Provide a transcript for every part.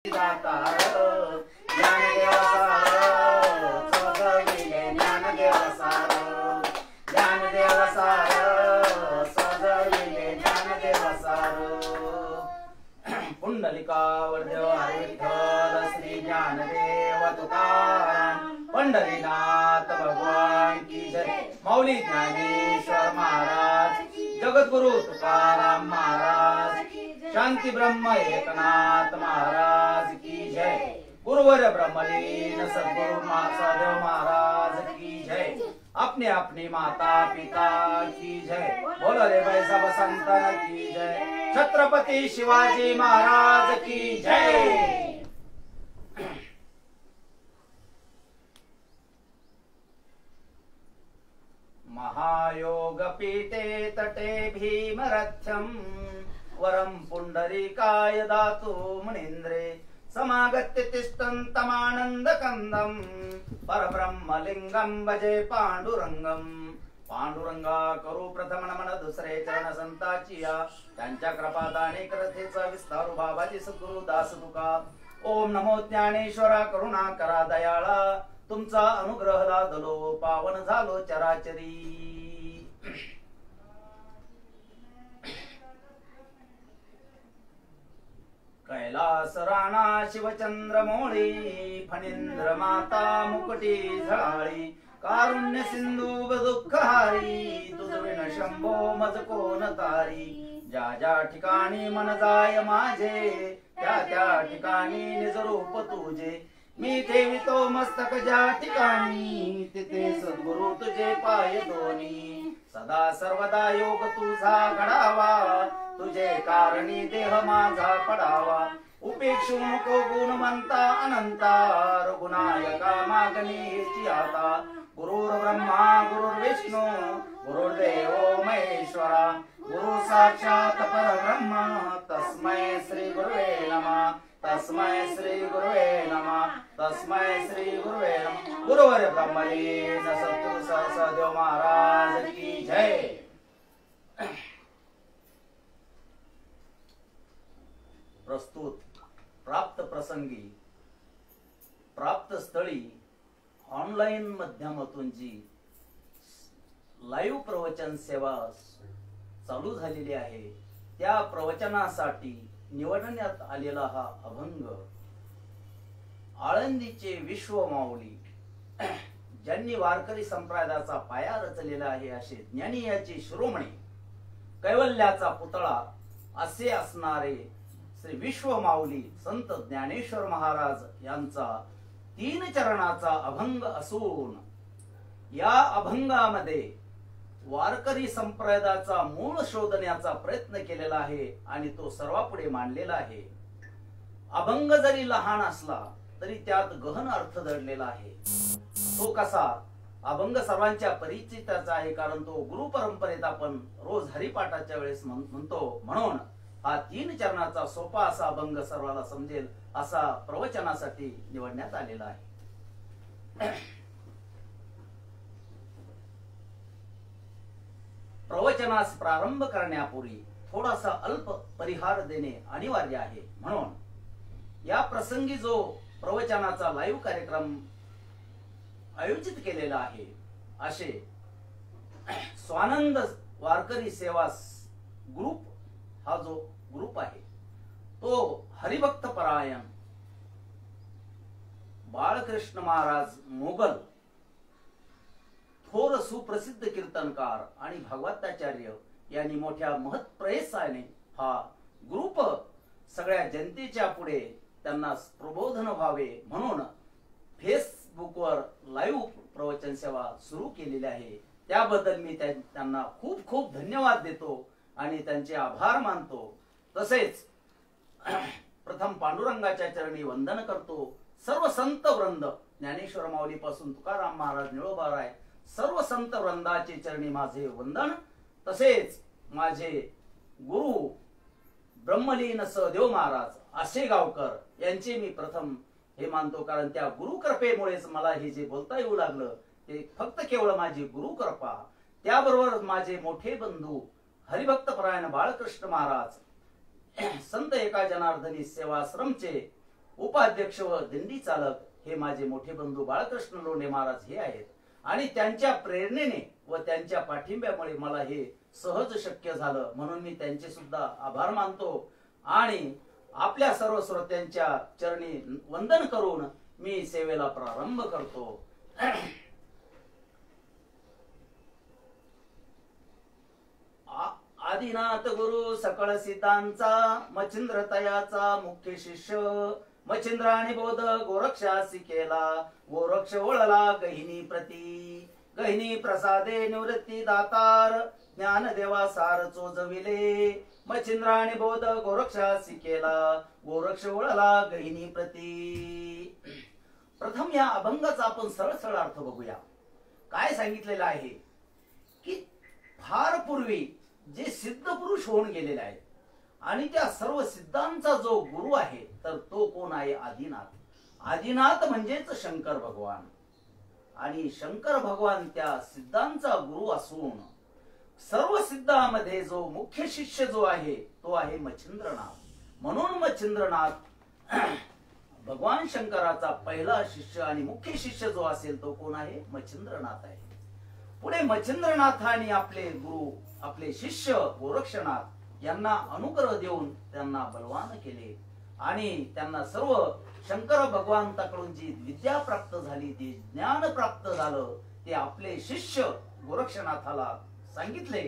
दातार ज्ञानदेव सार सजविले ज्ञानदेव सार ज्ञानदेव सार सजविले ज्ञानदेव सार पुंडलिकावर देव विठ्ठल श्री ज्ञानदेव तुकाराम पंढरीनाथ भगवान की जय। माऊली ज्ञानेश्वर महाराज जगद्गुरु तुकाराम महाराज शांति ब्रह्म एकनाथ महाराज की जय। गुरुवर ब्रह्मलीन सद्गुरु सदेव महाराज की जय। अपने अपनी माता पिता की जय। बोलो रे भाई सब संतन की जय। छत्रपति शिवाजी महाराज की जय। महायोग पीठे तटे भीमरथ्यम वरम पुंडरीकाय दातु मुनीन्द्रे समागत्य तिष्ठन्तमानंद कंदम परब्रह्मलिंगम भजे पांडुरंगम। पांडुरंगा करू प्रथम नमन दुसरे चरण संताचिया त्यांच्या कृपादाने करथेचा विस्तारू बाबाजी सद्गुरु दास तुका। ओम नमो ज्ञानेश्वरा करुणा करा दयाळा तुमचा अनुग्रह लादलो पावन झालो चराचरी। कैलास राणा शिवचंद्र मोळी फणींद्र माता मुकुटी झळाळी कारुण्य सिंधू दुःख हारी तुझ विण शंभो मज कोण तारी। ज्या ज्या ठिकाणी मन जाय माझे त्या त्या ठिकाणी निज रूप तुझे मी ठेवितो मस्तक ज्या ठिकाणी तिथे सद्गुरु तुझे पाय दोन्ही। सदा सर्वदा योग तुझा घडावा तुझे कारणी देह माझा पडावा। उपेक्षू नको गुणवंता अनंता रघुनायका मागणीची आता। गुरुर् ब्रह्मा गुरुर्विष्णू गुरुर्देवो महेश्वरा गुरु साक्षात परब्रह्म तस्मै श्री गुरुवे नमः तस्मै श्री गुरुवे नमः तस्मै श्री गुरुवे नमः। गुरुवर ब्रह्मलीन सद्गुरु सदेव महाराज की जय। प्रस्तुत प्राप्त प्रसंगी प्राप्त स्थळी ऑनलाइन माध्यमातून जी लाईव्ह प्रवचन सेवा चालू झालेली आहे त्या प्रवचनासाठी निवडण्यात आलेला हा अभंग आळंदीचे विश्व माऊली ज्यांनी वारकरी संप्रदायाचा पाया रचलेला आहे असे ज्ञानी याचे शिरोमणी कैवल्याचा पुतळा असे असणारे श्री विश्व माऊली संत ज्ञानेश्वर महाराज यांचा 3 चरणाचा अभंग असून या अभंगामध्ये वारकरी संप्रदायाचा मूळ शोधण्याचा प्रयत्न केलेला आहे आणि तो सर्वापुढे मांडलेला आहे। अभंग जरी लहान असला तरी त्यात गहन अर्थ दडलेला आहे। तो कसा अभंग सर्वांच्या परिचिताचा आहे कारण तो गुरु परंपरेत आपण रोज हरिपाठाच्या वेळेस म्हणतो म्हणून हा 3 चरणाचा सोपा असा अभंग सर्वांना समजेल असा प्रवचनासाठी निवडण्यात आलेला आहे। प्रवचनास प्रारंभ करण्यापूर्वी थोडासा अल्प परिहार देणे अनिवार्य आहे म्हणून या प्रसंगी जो प्रवचनाचा लाईव्ह कार्यक्रम आयोजित केलेला आहे असे स्वानंद वारकरी सेवा ग्रुप हा जो ग्रुप आहे तो हरिभक्त परायण बाळकृष्ण महाराज मोगल थोर सुप्रसिद्ध कीर्तनकार आणि भागवताचार्य यांनी मोठ्या महत्प्रयत्नाने हा ग्रुप सगळ्या जनतेच्या पुढे त्यांना प्रबोधन व्हावे म्हणून फेसबुकवर लाईव्ह प्रवचन सेवा सुरू केलेली आहे। त्याबद्दल मी त्यांना खूप खूप धन्यवाद देतो आणि त्यांचे आभार मानतो। तसेच प्रथम पांडुरंगाच्या चरणी वंदन करतो। सर्व संत वृंद ज्ञानेश्वर माऊली पासून तुकाराम महाराज निळोबाराय सर्व संत वृंदाचे चरणी माझे वंदन। तसेच माझे गुरु ब्रह्मलीन सदेव महाराज आशेगावकर यांचे मी प्रथम हे मानतो कारण त्या गुरु कृपेमुळेच मला हे जे बोलता येऊ लागलं ते फक्त केवळ माझी गुरु कृपा। त्याबरोबर माझे मोठे बंधू हरिभक्त परायण बाळकृष्ण महाराज संत एका जनार्दनी सेवाश्रमचे उपाध्यक्ष व दिंडी चालक हे माझे मोठे बंधू बाळकृष्ण लोंढे महाराज हे आहेत आणि त्यांच्या प्रेरणेने व त्यांच्या पाठिंब्यामुळे मला हे सहज शक्य झालं, म्हणून मी त्यांचे सुद्धा आभार मानतो आणि आपल्या सर्व श्रोत्यांच्या चरणी वंदन करून मी सेवेला प्रारंभ करतो. आदिनाथ गुरु सकळ सिद्धांचा मच्छिंद्र तयाचा मुख्य शिष्य मच्छिंद्राने बोध गोरक्षासी केला. गोरक्ष ओळला गहिनी प्रती गहिनी प्रसादे निवृत्ती दातार ज्ञान देवा सार चोजविले. मच्छिंद्राने बोध गोरक्षासी केला गोरक्ष ओळला गहिनी प्रती. प्रथम या अभंगाचा आपण सरळ सरळ अर्थ बघूया. काय सांगितलेलं आहे की फार पूर्वी जे सिद्ध पुरुष होऊन गेलेले आहेत आणि त्या सर्व सिद्धांचा जो गुरु आहे तर तो कोण आहे? आदिनाथ. आदिनाथ म्हणजेच शंकर भगवान आणि शंकर भगवान त्या सिद्धांचा गुरु असून सर्व सिद्धांमध्ये जो मुख्य शिष्य जो आहे तो आहे मच्छिंद्रनाथ. म्हणून मच्छिंद्रनाथ भगवान शंकराचा पहिला शिष्य आणि मुख्य शिष्य जो असेल तो कोण आहे? मच्छिंद्रनाथ आहे. पुढे मच्छिंद्रनाथाने आपले गुरु आपले शिष्य गोरक्षनाथ यांना अनुग्रह देऊन त्यांना बलवान केले आणि त्यांना सर्व शंकर भगवंताकडून जी विद्या प्राप्त झाली, ते ज्ञान प्राप्त झालं, ते आपले शिष्य गोरक्षनाथाला सांगितले.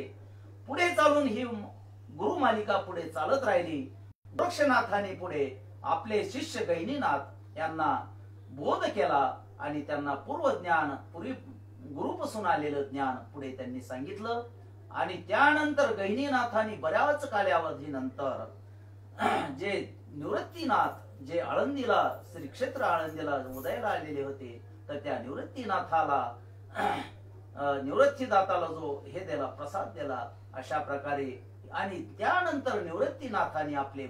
पुढे चालून ही गुरु मालिका पुढे चालत राहिली. गोरक्षनाथाने पुढे आपले शिष्य गहिनीनाथ यांना बोध केला आणि त्यांना पूर्व ज्ञान पूर्वी गुरुपासून आलेलं ज्ञान पुढे त्यांनी सांगितलं आणि त्यानंतर गहिनीनाथांनी बऱ्याच कालावधीनंतर जे निवृत्तीनाथ जे आळंदीला श्री क्षेत्र आळंदीला उदयाला आलेले होते तर त्या निवृत्तीनाथाला निवृत्तीदाताला जो हे दिला प्रसाद दिला अशा प्रकारे आणि त्यानंतर निवृत्तीनाथांनी आपले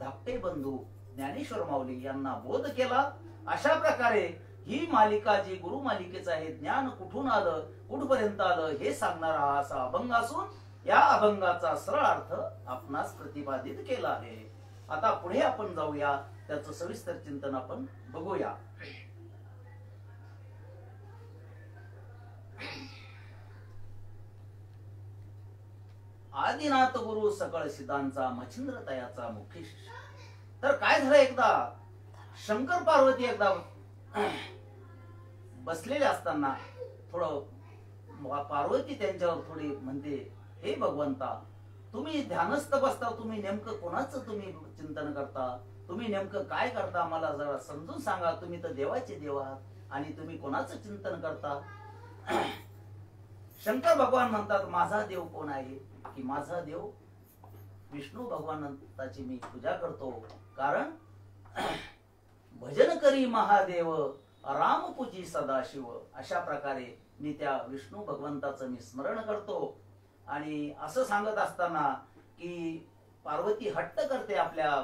धाकटे बंधू ज्ञानेश्वर माऊली यांना बोध केला. अशा प्रकारे ही मालिका जी गुरु मालिकेचं आहे ज्ञान कुठून आलं कुठपर्यंत आलं हे सांगणारा हा असा अभंग असून या अभंगाचा सरळ अर्थ आपणास प्रतिपादित केला आहे. आता पुढे आपण जाऊया, त्याचं सविस्तर चिंतन आपण बघूया. आदिनाथ गुरु सकळ सिद्धांचा मच्छिंद्र तयाचा मुख्य शिष्य. तर काय झालं, एकदा शंकर पार्वती एकदा बसलेले असताना थोडं पार्वती त्यांच्यावर थोडी म्हणते, हे भगवंता तुम्ही ध्यानस्थ बसता, तुम्ही नेमकं कोणाचं तुम्ही चिंतन करता, तुम्ही नेमकं काय करता मला जरा समजून सांगा. तुम्ही तर देवाचे देव आहात आणि तुम्ही कोणाचं चिंतन करता? शंकर भगवान म्हणतात, माझा देव कोण आहे की माझा देव विष्णू भगवंताची मी पूजा करतो, कारण भजन करी महादेव राम पूजी सदाशिव. अशा प्रकारे मी त्या विष्णू भगवंताचं मी स्मरण करतो. आणि असं सांगत असताना की पार्वती हट्ट करते आपल्या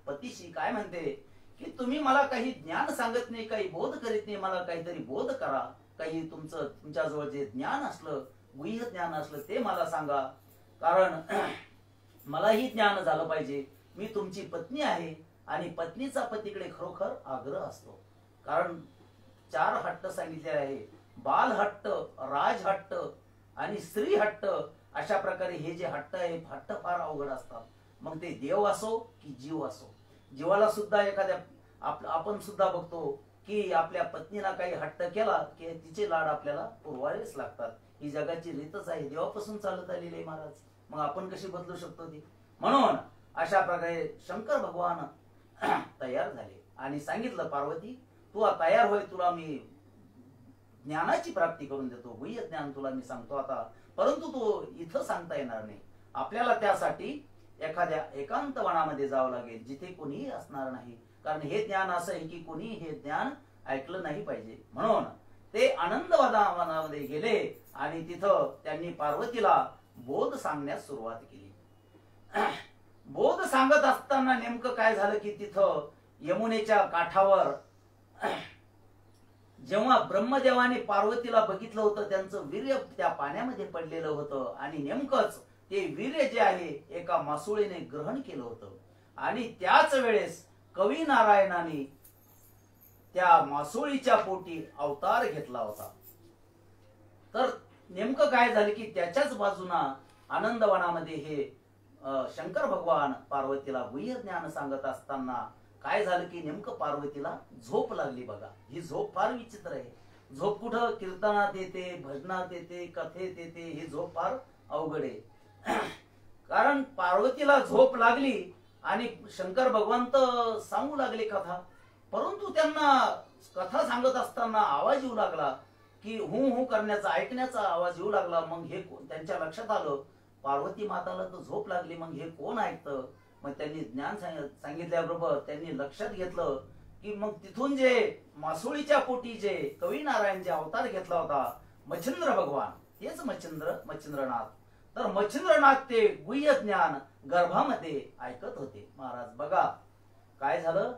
पतीशी, काय म्हणते की तुम्ही मला काही ज्ञान सांगत नाही, काही बोध करीत नाही, मला काहीतरी बोध करा, काही तुमच्याजवळ जे ज्ञान असलं गुह्य ज्ञान असलं ते मला सांगा, कारण मलाही ज्ञान झालं पाहिजे. मी तुमची पत्नी आहे आणि पत्नीचा पतीकडे खरोखर आग्रह असतो, कारण 4 हट्ट सांगितले आहे, बाल हट्ट, राज हट्ट आणि स्त्री हट्ट. अशा प्रकारे हे जे हट्ट आहे हट्ट फार अवघड असतात. मग ते देव असो की जीव असो, जीवाला सुद्धा एखाद्या आपण सुद्धा बघतो की आपल्या पत्नीला काही हट्ट केला की तिचे लाड आपल्याला पुरवावेच लागतात. ही जगाची रीतच आहे, देवापासून चालत आलेली आहे महाराज. मग आपण कशी बदलू शकतो ती? म्हणून अशा प्रकारे शंकर भगवान तयार झाले आणि सांगितलं, पार्वती तू तयार होय, तुला मी ज्ञानाची प्राप्ती करून देतो, गुह्य ज्ञान तुला मी सांगतो आता, परंतु तो इथं सांगता येणार नाही. आपल्याला त्यासाठी एखाद्या एकांत वनामध्ये जावं लागेल जिथे कोणीही असणार नाही, कारण हे ज्ञान असं आहे की कोणी हे ज्ञान ऐकलं नाही पाहिजे. म्हणून ते आनंद वनामध्ये गेले आणि तिथं त्यांनी पार्वतीला बोध सांगण्यास सुरुवात केली. बोध सांगत असताना नेमकं काय झालं की तिथं यमुनेच्या काठावर जेव्हा ब्रह्मदेवाने पार्वतीला बघितलं होतं, त्यांचं वीर्य त्या पाण्यामध्ये पडलेलं होतं आणि नेमकंच ते वीर्य जे आहे एका मासुळीने ग्रहण केलं होतं आणि त्याच वेळेस कवी नारायणाने त्या मासोळीच्या पोटी अवतार घेतला होता. तर नेमकं काय झालं की त्याच्याच बाजूना आनंदवनामध्ये हे शंकर भगवान पार्वतीला गुह्य ज्ञान सांगत असताना काय झालं की नेमकं पार्वतीला झोप लागली. बघा, ही झोप फार विचित्र आहे. झोप कुठं कीर्तनात येते, भजनात येते, कथेत येते. ही झोप फार अवघड आहे. कारण पार्वतीला झोप लागली आणि शंकर भगवंत सांगू लागले कथा. परंतु त्यांना कथा सांगत असताना आवाज येऊ लागला की हू हू करण्याचा, ऐकण्याचा आवाज येऊ लागला. मग हे त्यांच्या लक्षात आलं पार्वती माताला तर झोप लागली, मग हे कोण ऐकतं. मग त्यांनी ज्ञान सांगितल्याबरोबर त्यांनी लक्षात घेतलं की मग तिथून जे मासोळीच्या पोटी जे कवी नारायण जे अवतार घेतला होता मच्छिंद्र भगवान, तेच मच्छिंद्रनाथ. तर मच्छिंद्रनाथ ते गुह्य ज्ञान गर्भामध्ये ऐकत होते. महाराज बघा काय झालं.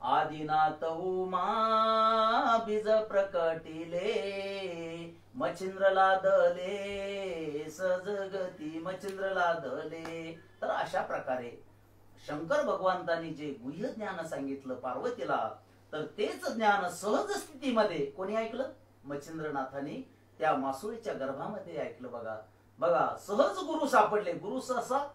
आदिनाथ उमा बीज प्रकटिले, मच्छिंद्र लादले सजगती मच्छिंद्र लादले. तर अशा प्रकारे शंकर भगवंतांनी जे गुह्य ज्ञान सांगितलं पार्वतीला, तर तेच ज्ञान सहज स्थितीमध्ये कोणी ऐकलं? मच्छिंद्रनाथांनी त्या मासोळीच्या गर्भामध्ये ऐकलं. बघा सहज गुरु सापडले. गुरु सहसा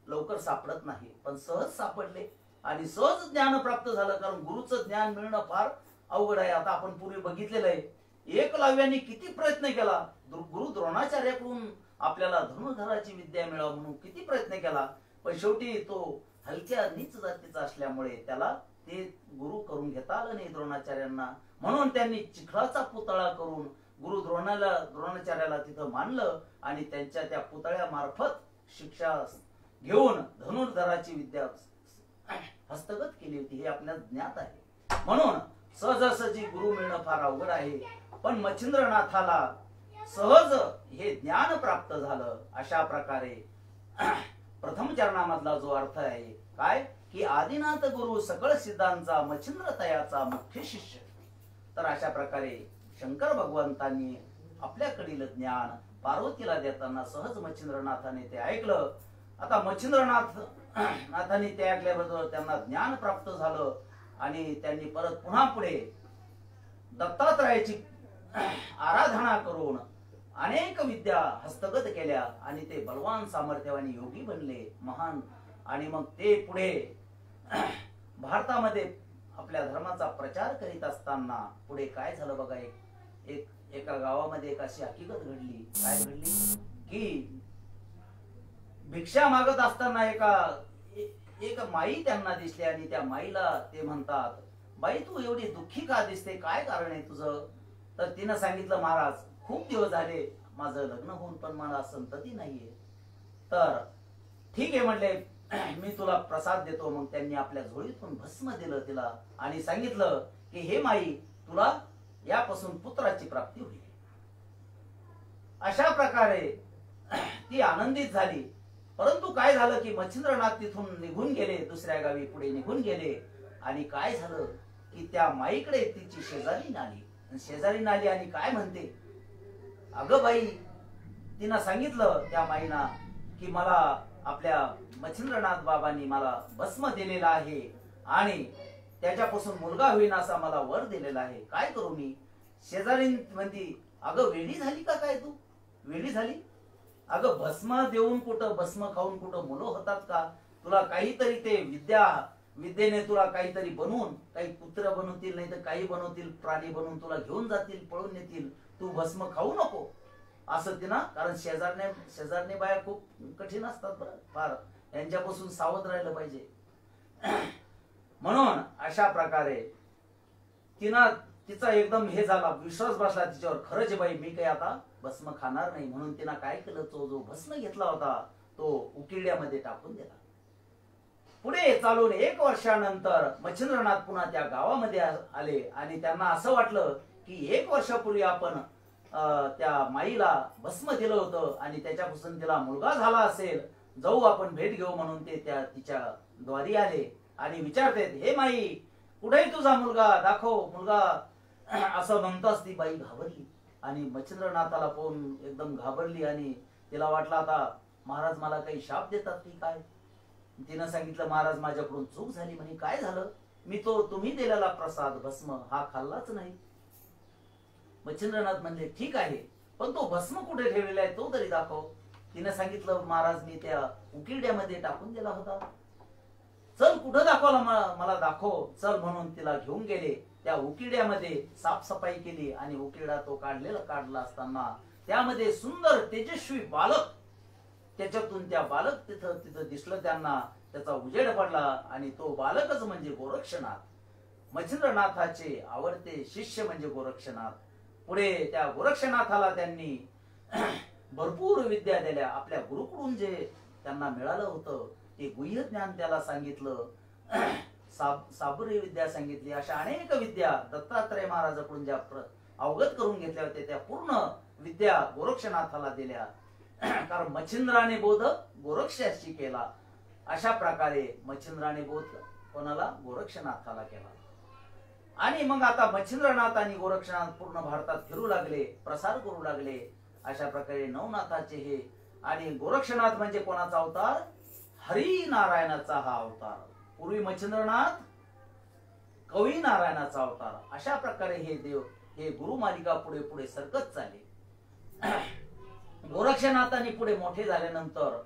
लवकर सापडत नाही, पण सहज सापडले आणि सहज ज्ञान प्राप्त झालं. कारण गुरुचं ज्ञान मिळणं फार अवघड आहे. आता आपण पूर्वी बघितलेलं आहे, एकलव्याने किती प्रयत्न केला. गुरु द्रोणाचार्याकडून आपल्याला धनुर्धराची विद्या मिळावी म्हणून किती प्रयत्न केला, पण शेवटी तो हलक्या नीच जातीचा असल्यामुळे त्याला ते गुरु करून घेता आलं नाही द्रोणाचार्यांना. म्हणून त्यांनी चिखलाचा पुतळा करून गुरु द्रोणाचार्याला तिथं मानलं आणि त्यांच्या त्या पुतळ्यामार्फत शिक्षा घेऊन धनुर्धराची विद्या हस्तगत केली होती. हे आपल्याला ज्ञात आहे. म्हणून सहजासहजी गुरु मिळणं फार अवघड आहे, पण मच्छिंद्रनाथाला सहज हे ज्ञान प्राप्त झालं. अशा प्रकारे प्रथम चरणामधला जो अर्थ आहे काय की आदिनाथ गुरु सकळ सिद्धांचा मच्छिंद्र तयाचा मुख्य शिष्य. तर अशा प्रकारे शंकर भगवंतांनी आपल्याकडील ज्ञान पार्वतीला देताना सहज मच्छिंद्रनाथाने ते ऐकलं. आता मच्छिंद्रनाथांनी ते ऐकल्याबरोबर त्यांना ज्ञान प्राप्त झालं आणि त्यांनी परत पुन्हा पुढे दत्तात्रयाची आराधना करून अनेक विद्या हस्तगत केल्या आणि ते बलवान सामर्थ्यवान योगी बनले, महान. आणि मग ते पुढे भारतामध्ये आपल्या धर्माचा प्रचार करीत असताना पुढे काय झालं बघा. एका गावामध्ये एक अशी हकीकत घडली. काय घडली की भिक्षा मागत असताना एक माई त्यांना दिसली आणि त्या माईला ते म्हणतात, बाई तू एवढी दुःखी का दिसते, काय कारण आहे तुझं? तर तिनं सांगितलं, महाराज खूप दिवस झाले माझं लग्न होऊन पण मला संतती नाहीये. तर ठीक आहे म्हणले, मी तुला प्रसाद देतो. मग त्यांनी आपल्या झोळीतून भस्म दिलं तिला आणि सांगितलं की हे माई तुला यापासून पुत्राची प्राप्ती होईल. अशा प्रकारे ती आनंदित झाली. परंतु काय झालं की मच्छिंद्रनाथ तिथून निघून गेले, दुसऱ्या गावी पुढे निघून गेले. आणि काय झालं की त्या माईकडे तिची शेजारी आली आणि काय म्हणते, अगं बाई, तिनं सांगितलं त्या माईना की मला आपल्या मच्छिंद्रनाथ बाबांनी मला भस्म दिलेला आहे आणि त्याच्यापासून मुलगा होईन असा मला वर दिलेला आहे, काय करू मी? शेजारी म्हणती, अगं वेडी झाली का काय तू? वेडी झाली? अगं भस्म देऊन कुठं, भस्म खाऊन कुठं मुलं होतात का? तुला काहीतरी ते विद्येने तुला काहीतरी बनवून, काही पुत्र बनवतील, नाही तर काही बनवतील, प्राणी बनवून तुला घेऊन जातील, पळून नेतील. तू भस्म खाऊ नको असं तिनं. कारण शेजारने बाया खूप कठीण असतात बरं फार, यांच्यापासून सावध राहिलं पाहिजे. म्हणून अशा प्रकारे तिचा एकदम हे झाला, विश्वास बसला तिच्यावर, खरंच बाई मी काही आता भस्म खाणार नाही. म्हणून तिनं काय केलं, तो जो भस्म घेतला होता तो उकिरड्यामध्ये टाकून दिला. पुढे चालून 1 वर्षानंतर मच्छिंद्रनाथ पुन्हा त्या गावामध्ये आले आणि त्यांना असं वाटलं की 1 वर्षापूर्वी आपण त्या माईला भस्म दिलं होतं आणि त्याच्यापासून तिला मुलगा झाला असेल, जाऊ आपण भेट घेऊ. म्हणून ते तिच्या द्वारी आले आणि विचारतात, हे माई कुठे तुझा मुलगा, दाखव मुलगा, असं म्हणताच ती बाई घाबरली आणि मच्छिंद्रनाथाला पाहून एकदम घाबरली आणि तिला वाटलं आता महाराज मला काही शाप देतात की काय. तिनं सांगितलं महाराज माझ्याकडून चूक झाली. म्हणे काय झालं? मी तो तुम्ही दिलेला प्रसाद भस्म हा खाल्लाच नाही. मच्छिंद्रनाथ म्हणले ठीक आहे, पण तो भस्म कुठे ठेवलेला आहे तो तरी दाखव. तिने सांगितलं महाराज मी त्या उकिरड्यामध्ये टाकून दिला होता. चल कुठं दाखवला मला दाखव चल म्हणून तिला घेऊन गेले. त्या उकिरड्यामध्ये साफसफाई केली आणि उकिरडा तो काढला असताना त्यामध्ये सुंदर तेजस्वी बालक, त्याच्यातून त्या बालक तिथं दिसलं त्यांना. त्याचा उजेड पडला आणि तो बालकच म्हणजे गोरक्षनाथ, मच्छिंद्रनाथाचे आवडते शिष्य म्हणजे गोरक्षनाथ. पुढे त्या गोरक्षनाथाला त्यांनी भरपूर विद्या दिल्या. आपल्या गुरुकडून जे त्यांना मिळालं होतं ते गुह्य ज्ञान त्याला सांगितलं, साबुरी विद्या सांगितली. अशा अनेक विद्या दत्तात्रय महाराजाकडून ज्या अवगत करून घेतल्या होत्या त्या पूर्ण विद्या गोरक्षनाथाला दिल्या. कारण मच्छिंद्राने बोध गोरक्षाशी केला. अशा प्रकारे मच्छिंद्राने बोध कोणाला? गोरक्षनाथाला केला. आणि मग आता मच्छिंद्रनाथ आणि गोरक्षनाथ पूर्ण भारतात फिरू लागले, प्रसार करू लागले. अशा प्रकारे नवनाथाचे हे. आणि गोरक्षनाथ म्हणजे कोणाचा अवतार? हरी नारायणाचा हा अवतार. पूर्वी मच्छिंद्रनाथ कवी नारायणाचा अवतार. अशा प्रकारे हे देव हे गुरु मालिका पुढे पुढे सरकत चालली. गोरक्षनाथांनी पुढे मोठे झाल्यानंतर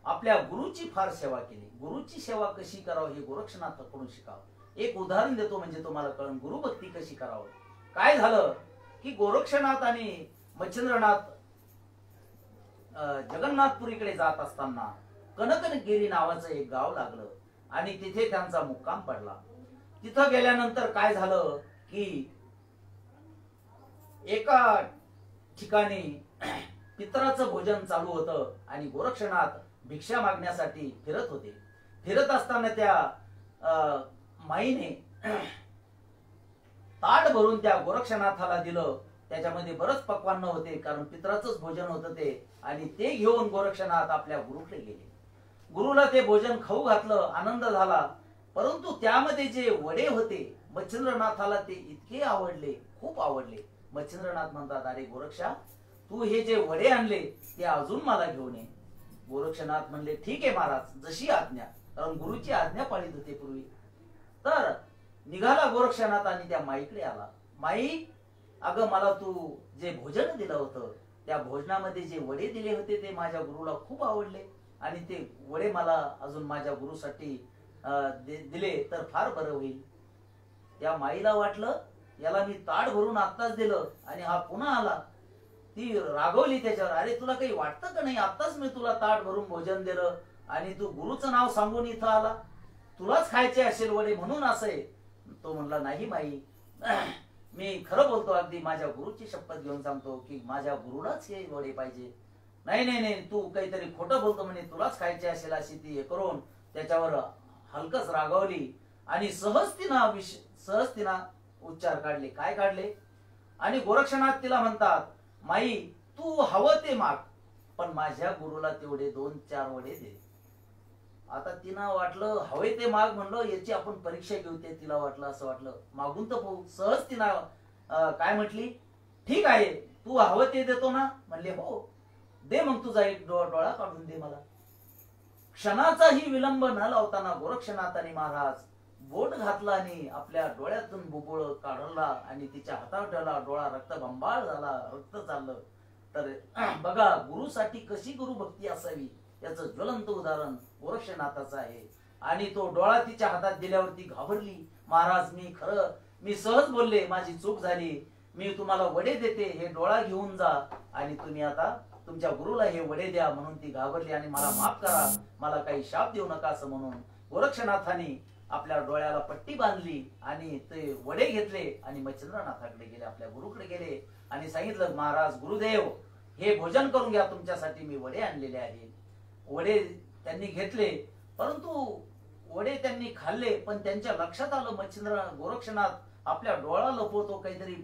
आपल्या गुरुची फार सेवा केली. गुरुची सेवा कशी करावी हे गोरक्षनाथाकडून शिकावं. एक उदाहरण देतो म्हणजे तुम्हाला कळण गुरुभक्ती कशी करावं. काय झालं की गोरक्षनाथ आणि मच्छिंद्रनाथ जगन्नाथपुरीकडे जात असताना कनकनगिरी नावाचं एक गाव लागलं आणि तिथे त्यांचा मुक्काम पडला. तिथं गेल्यानंतर काय झालं की एका ठिकाणी पितराचं भोजन चालू होतं आणि गोरक्षनाथ भिक्षा मागण्यासाठी फिरत होते. फिरत असताना त्या माईने ताट भरून त्या गोरक्षनाथाला दिलं. त्याच्यामध्ये बरंच पक्वान्न होते कारण पितराचंच भोजन होतं ते. आणि ते घेऊन गोरक्षनाथ आपल्या गुरुकडे गेले. गुरुला ते भोजन खाऊ घातलं, आनंद झाला. परंतु त्यामध्ये जे वडे होते मच्छिंद्रनाथाला ते इतके आवडले, खूप आवडले. मच्छिंद्रनाथ म्हणतात अरे गोरक्षा तू हे जे वडे आणले ते अजून मला घेऊन ये. गोरक्षनाथ म्हणले ठीक आहे महाराज जशी आज्ञा. कारण गुरुची आज्ञा पाळीत होते पूर्वी. तर निघाला गोरक्षनाथ आणि त्या माईकडे आला. माई अगं मला तू जे भोजन दिलं होतं त्या भोजनामध्ये जे वडे दिले होते ते माझ्या गुरुला खूप आवडले आणि ते वडे मला अजून माझ्या गुरुसाठी दिले तर फार बरं होईल. त्या माईला वाटलं याला मी ताट भरून आत्ताच दिलं आणि हा पुन्हा आला. ती रागवली त्याच्यावर. अरे तुला काही वाटतं का नाही? आत्ताच मी तुला ताट भरून भोजन दिलं आणि तू गुरुचं नाव सांगून इथं आला. तुलाच खायचे असेल वडे म्हणून असे. तो म्हणला नाही माई मी खरं बोलतो, अगदी माझ्या गुरुची शपथ घेऊन सांगतो की माझ्या गुरुलाच हे वडे पाहिजे. नाही नाही नाही तू काहीतरी खोटं बोलतो म्हणे, तुलाच खायचे असेल अशी ती हे करून त्याच्यावर हलकच रागावली आणि सहज तिना उच्चार काढले. काय काढले? आणि गोरक्षनाथ तिला म्हणतात माई तू हवं ते माग पण माझ्या गुरुला तेवढे 2-4 वडे दे. आता तिनं वाटलं हवे ते माग म्हणलं याची आपण परीक्षा घेऊ. ते तिला वाटलं असं वाटलं मागून तर पाहू. सहज तिनं काय म्हटली ठीक आहे तू हवं ते देतो ना? म्हणले हो दे मग तुझा एक डोळा काढून दे मला. क्षणाचाही विलंब न लावताना गोरक्षनाथाने महाराज बोट घातला आणि आपल्या डोळ्यातून बुबुळ काढला आणि तिच्या हातावर ठेवला. डोळा रक्तबंबाळ झाला, रक्त चाललं. तर बघा गुरुसाठी कशी गुरुभक्ती असावी याचं ज्वलंत उदाहरण गोरक्षनाथाचं आहे. आणि तो डोळा तिच्या हातात दिल्यावरती घाबरली. महाराज मी सहज बोलले, माझी चूक झाली, मी तुम्हाला वडे देते, हे डोळा घेऊन जा आणि तुम्ही आता तुमच्या गुरुला हे वडे द्या. म्हणून ती घाबरली आणि मला माफ करा, मला काही शाप देऊ नका असं म्हणून गोरक्षनाथाने आपल्या डोळ्याला पट्टी बांधली आणि ते वडे घेतले आणि मच्छिंद्रनाथाकडे गेले, आपल्या गुरुकडे गेले आणि सांगितलं महाराज गुरुदेव हे भोजन करून घ्या, तुमच्यासाठी मी वडे आणलेले आहे. वडे त्यांनी घेतले परंतु वडे त्यांनी खाल्ले पण त्यांच्या लक्षात आलं गोरक्षनाथ आपल्या डोळा लपवतो, काहीतरी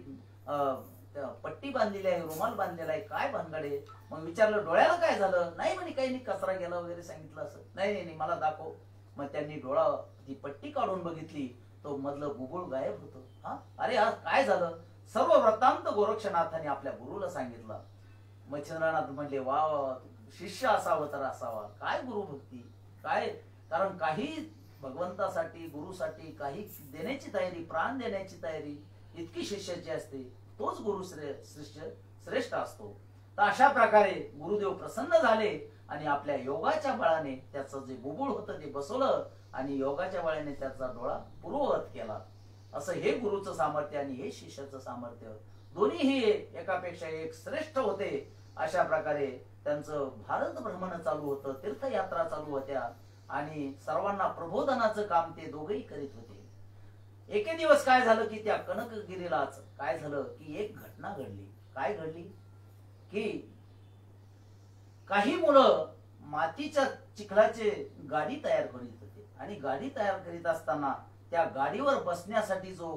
पट्टी बांधलेली आहे, रुमाल बांधलेला आहे, काय भानगडे. मग विचारलं डोळ्याला काय झालं? नाही म्हणे काही नाही, कचरा गेला वगैरे सांगितलं असं. नाही नाही मला दाखव. मग त्यांनी डोळा ती पट्टी काढून बघितली, तो मधलं बुबुळ गायब होतं. हा अरे हा काय झालं? सर्व वृत्तांत गोरक्षनाथाने आपल्या गुरुला सांगितलं. मच्छिंद्रनाथ म्हणले वा शिष्य असावं तर असावा, काय गुरुभक्ती, काय कारण काही भगवंतासाठी गुरुसाठी काही देण्याची तयारी, प्राण देण्याची तयारी इतकी शिष्याची असते, तोच गुरु शिष्य श्रेष्ठ असतो. तर अशा प्रकारे गुरुदेव प्रसन्न झाले आणि आपल्या योगाच्या बळाने त्याचं जे बुबुळ होतं ते बसवलं आणि योगाच्या बळाने त्याचा डोळा पूर्ववत केला. असं हे गुरुचं सामर्थ्य आणि हे शिष्याचं सामर्थ्य, दोन्हीही एकापेक्षा एक श्रेष्ठ होते. अशा प्रकारे त्यांचं भारत भ्रमण चालू होतं, तीर्थयात्रा चालू होत्या आणि सर्वांना प्रबोधनाचं काम ते दोघेही करीत होते. एके दिवस काय झालं की त्या कनकगिरीलाच काय झालं की एक घटना घडली. काय घडली की काही मुलं मातीच्या चिखलाचे गाडी तयार करीत होते आणि गाडी तयार करीत असताना त्या गाडीवर बसण्यासाठी जो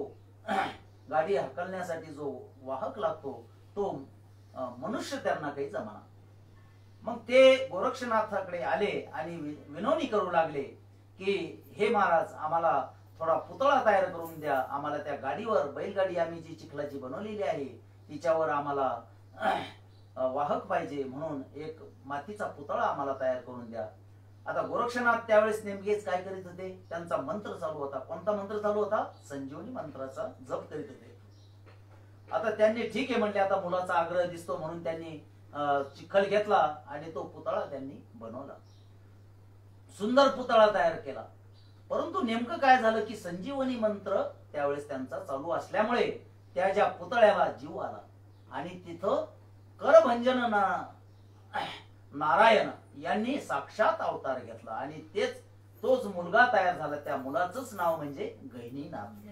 गाडी हकलण्यासाठी जो वाहक लागतो तो मनुष्य त्यांना काही जमाना. मग ते गोरक्षनाथाकडे आले आणि विनवणी करू लागले की हे महाराज, आम्हाला थोडा पुतळा तयार करून द्या. आम्हाला त्या गाडीवर, बैलगाडी आम्ही जी चिखलाची बनवलेली आहे तिच्यावर आम्हाला वाहक पाहिजे, म्हणून एक मातीचा पुतळा आम्हाला तयार करून द्या. आता गोरक्षनाथ त्यावेळेस नेमकेच काय करीत होते, त्यांचा मंत्र चालू होता. कोणता मंत्र चालू होता? संजीवनी मंत्राचा जप करीत होते. आता त्यांनी ठीक आहे म्हणले, आता मुलाचा आग्रह दिसतो म्हणून त्यांनी चिखल घेतला आणि तो पुतळा त्यांनी बनवला. सुंदर पुतळा तयार केला. परंतु नेमकं काय झालं की संजीवनी मंत्र त्यावेळेस त्यांचा चालू असल्यामुळे त्या ज्या पुतळ्याला जीव आला आणि तिथं करभंजन नारायण यांनी साक्षात अवतार घेतला आणि तोच मुलगा तयार झाला. त्या मुलाचंच नाव म्हणजे गहिनीनाथ.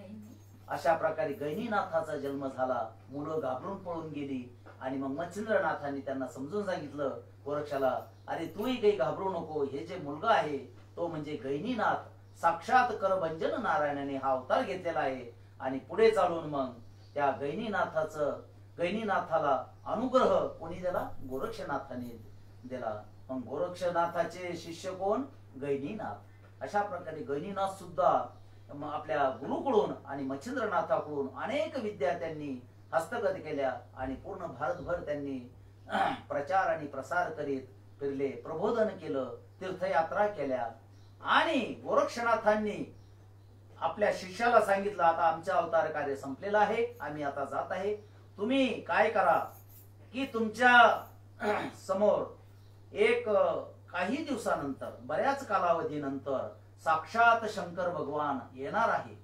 अशा प्रकारे गहिनीनाथाचा जन्म झाला. मुलं घाबरून पळून गेली आणि मग मच्छिंद्रनाथांनी त्यांना समजून सांगितलं गोरक्षाला, अरे तूही काही घाबरू नको, हे जे मुलगा आहे तो म्हणजे गहिनीनाथ, साक्षात करभंजन नारायणाने हा अवतार घेतलेला आहे. आणि पुढे चालून मग त्या गहिनीनाथाला अनुग्रह कोणी दिला? गोरक्षनाथाने दिला. मग गोरक्षनाथाचे शिष्य कोण? गहिनीनाथ. अशा प्रकारे गहिनीनाथ सुद्धा आपल्या गुरुकडून आणि मच्छिंद्रनाथाकडून अनेक विद्या त्यांनी हस्तगत केल्या आणि पूर्ण भारतभर त्यांनी प्रचार आणि प्रसार करीत फिरले, प्रबोधन केलं, तीर्थयात्रा केल्या. आणि गोरक्षनाथांनी आपल्या शिष्याला सांगितलं, आता आमचं अवतार कार्य संपलेलं आहे, आम्ही आता जात आहे. तुम्ही काय करा की तुमच्या समोर एक काही दिवसानंतर, बऱ्याच कालावधीनंतर साक्षात शंकर भगवान येणार आहे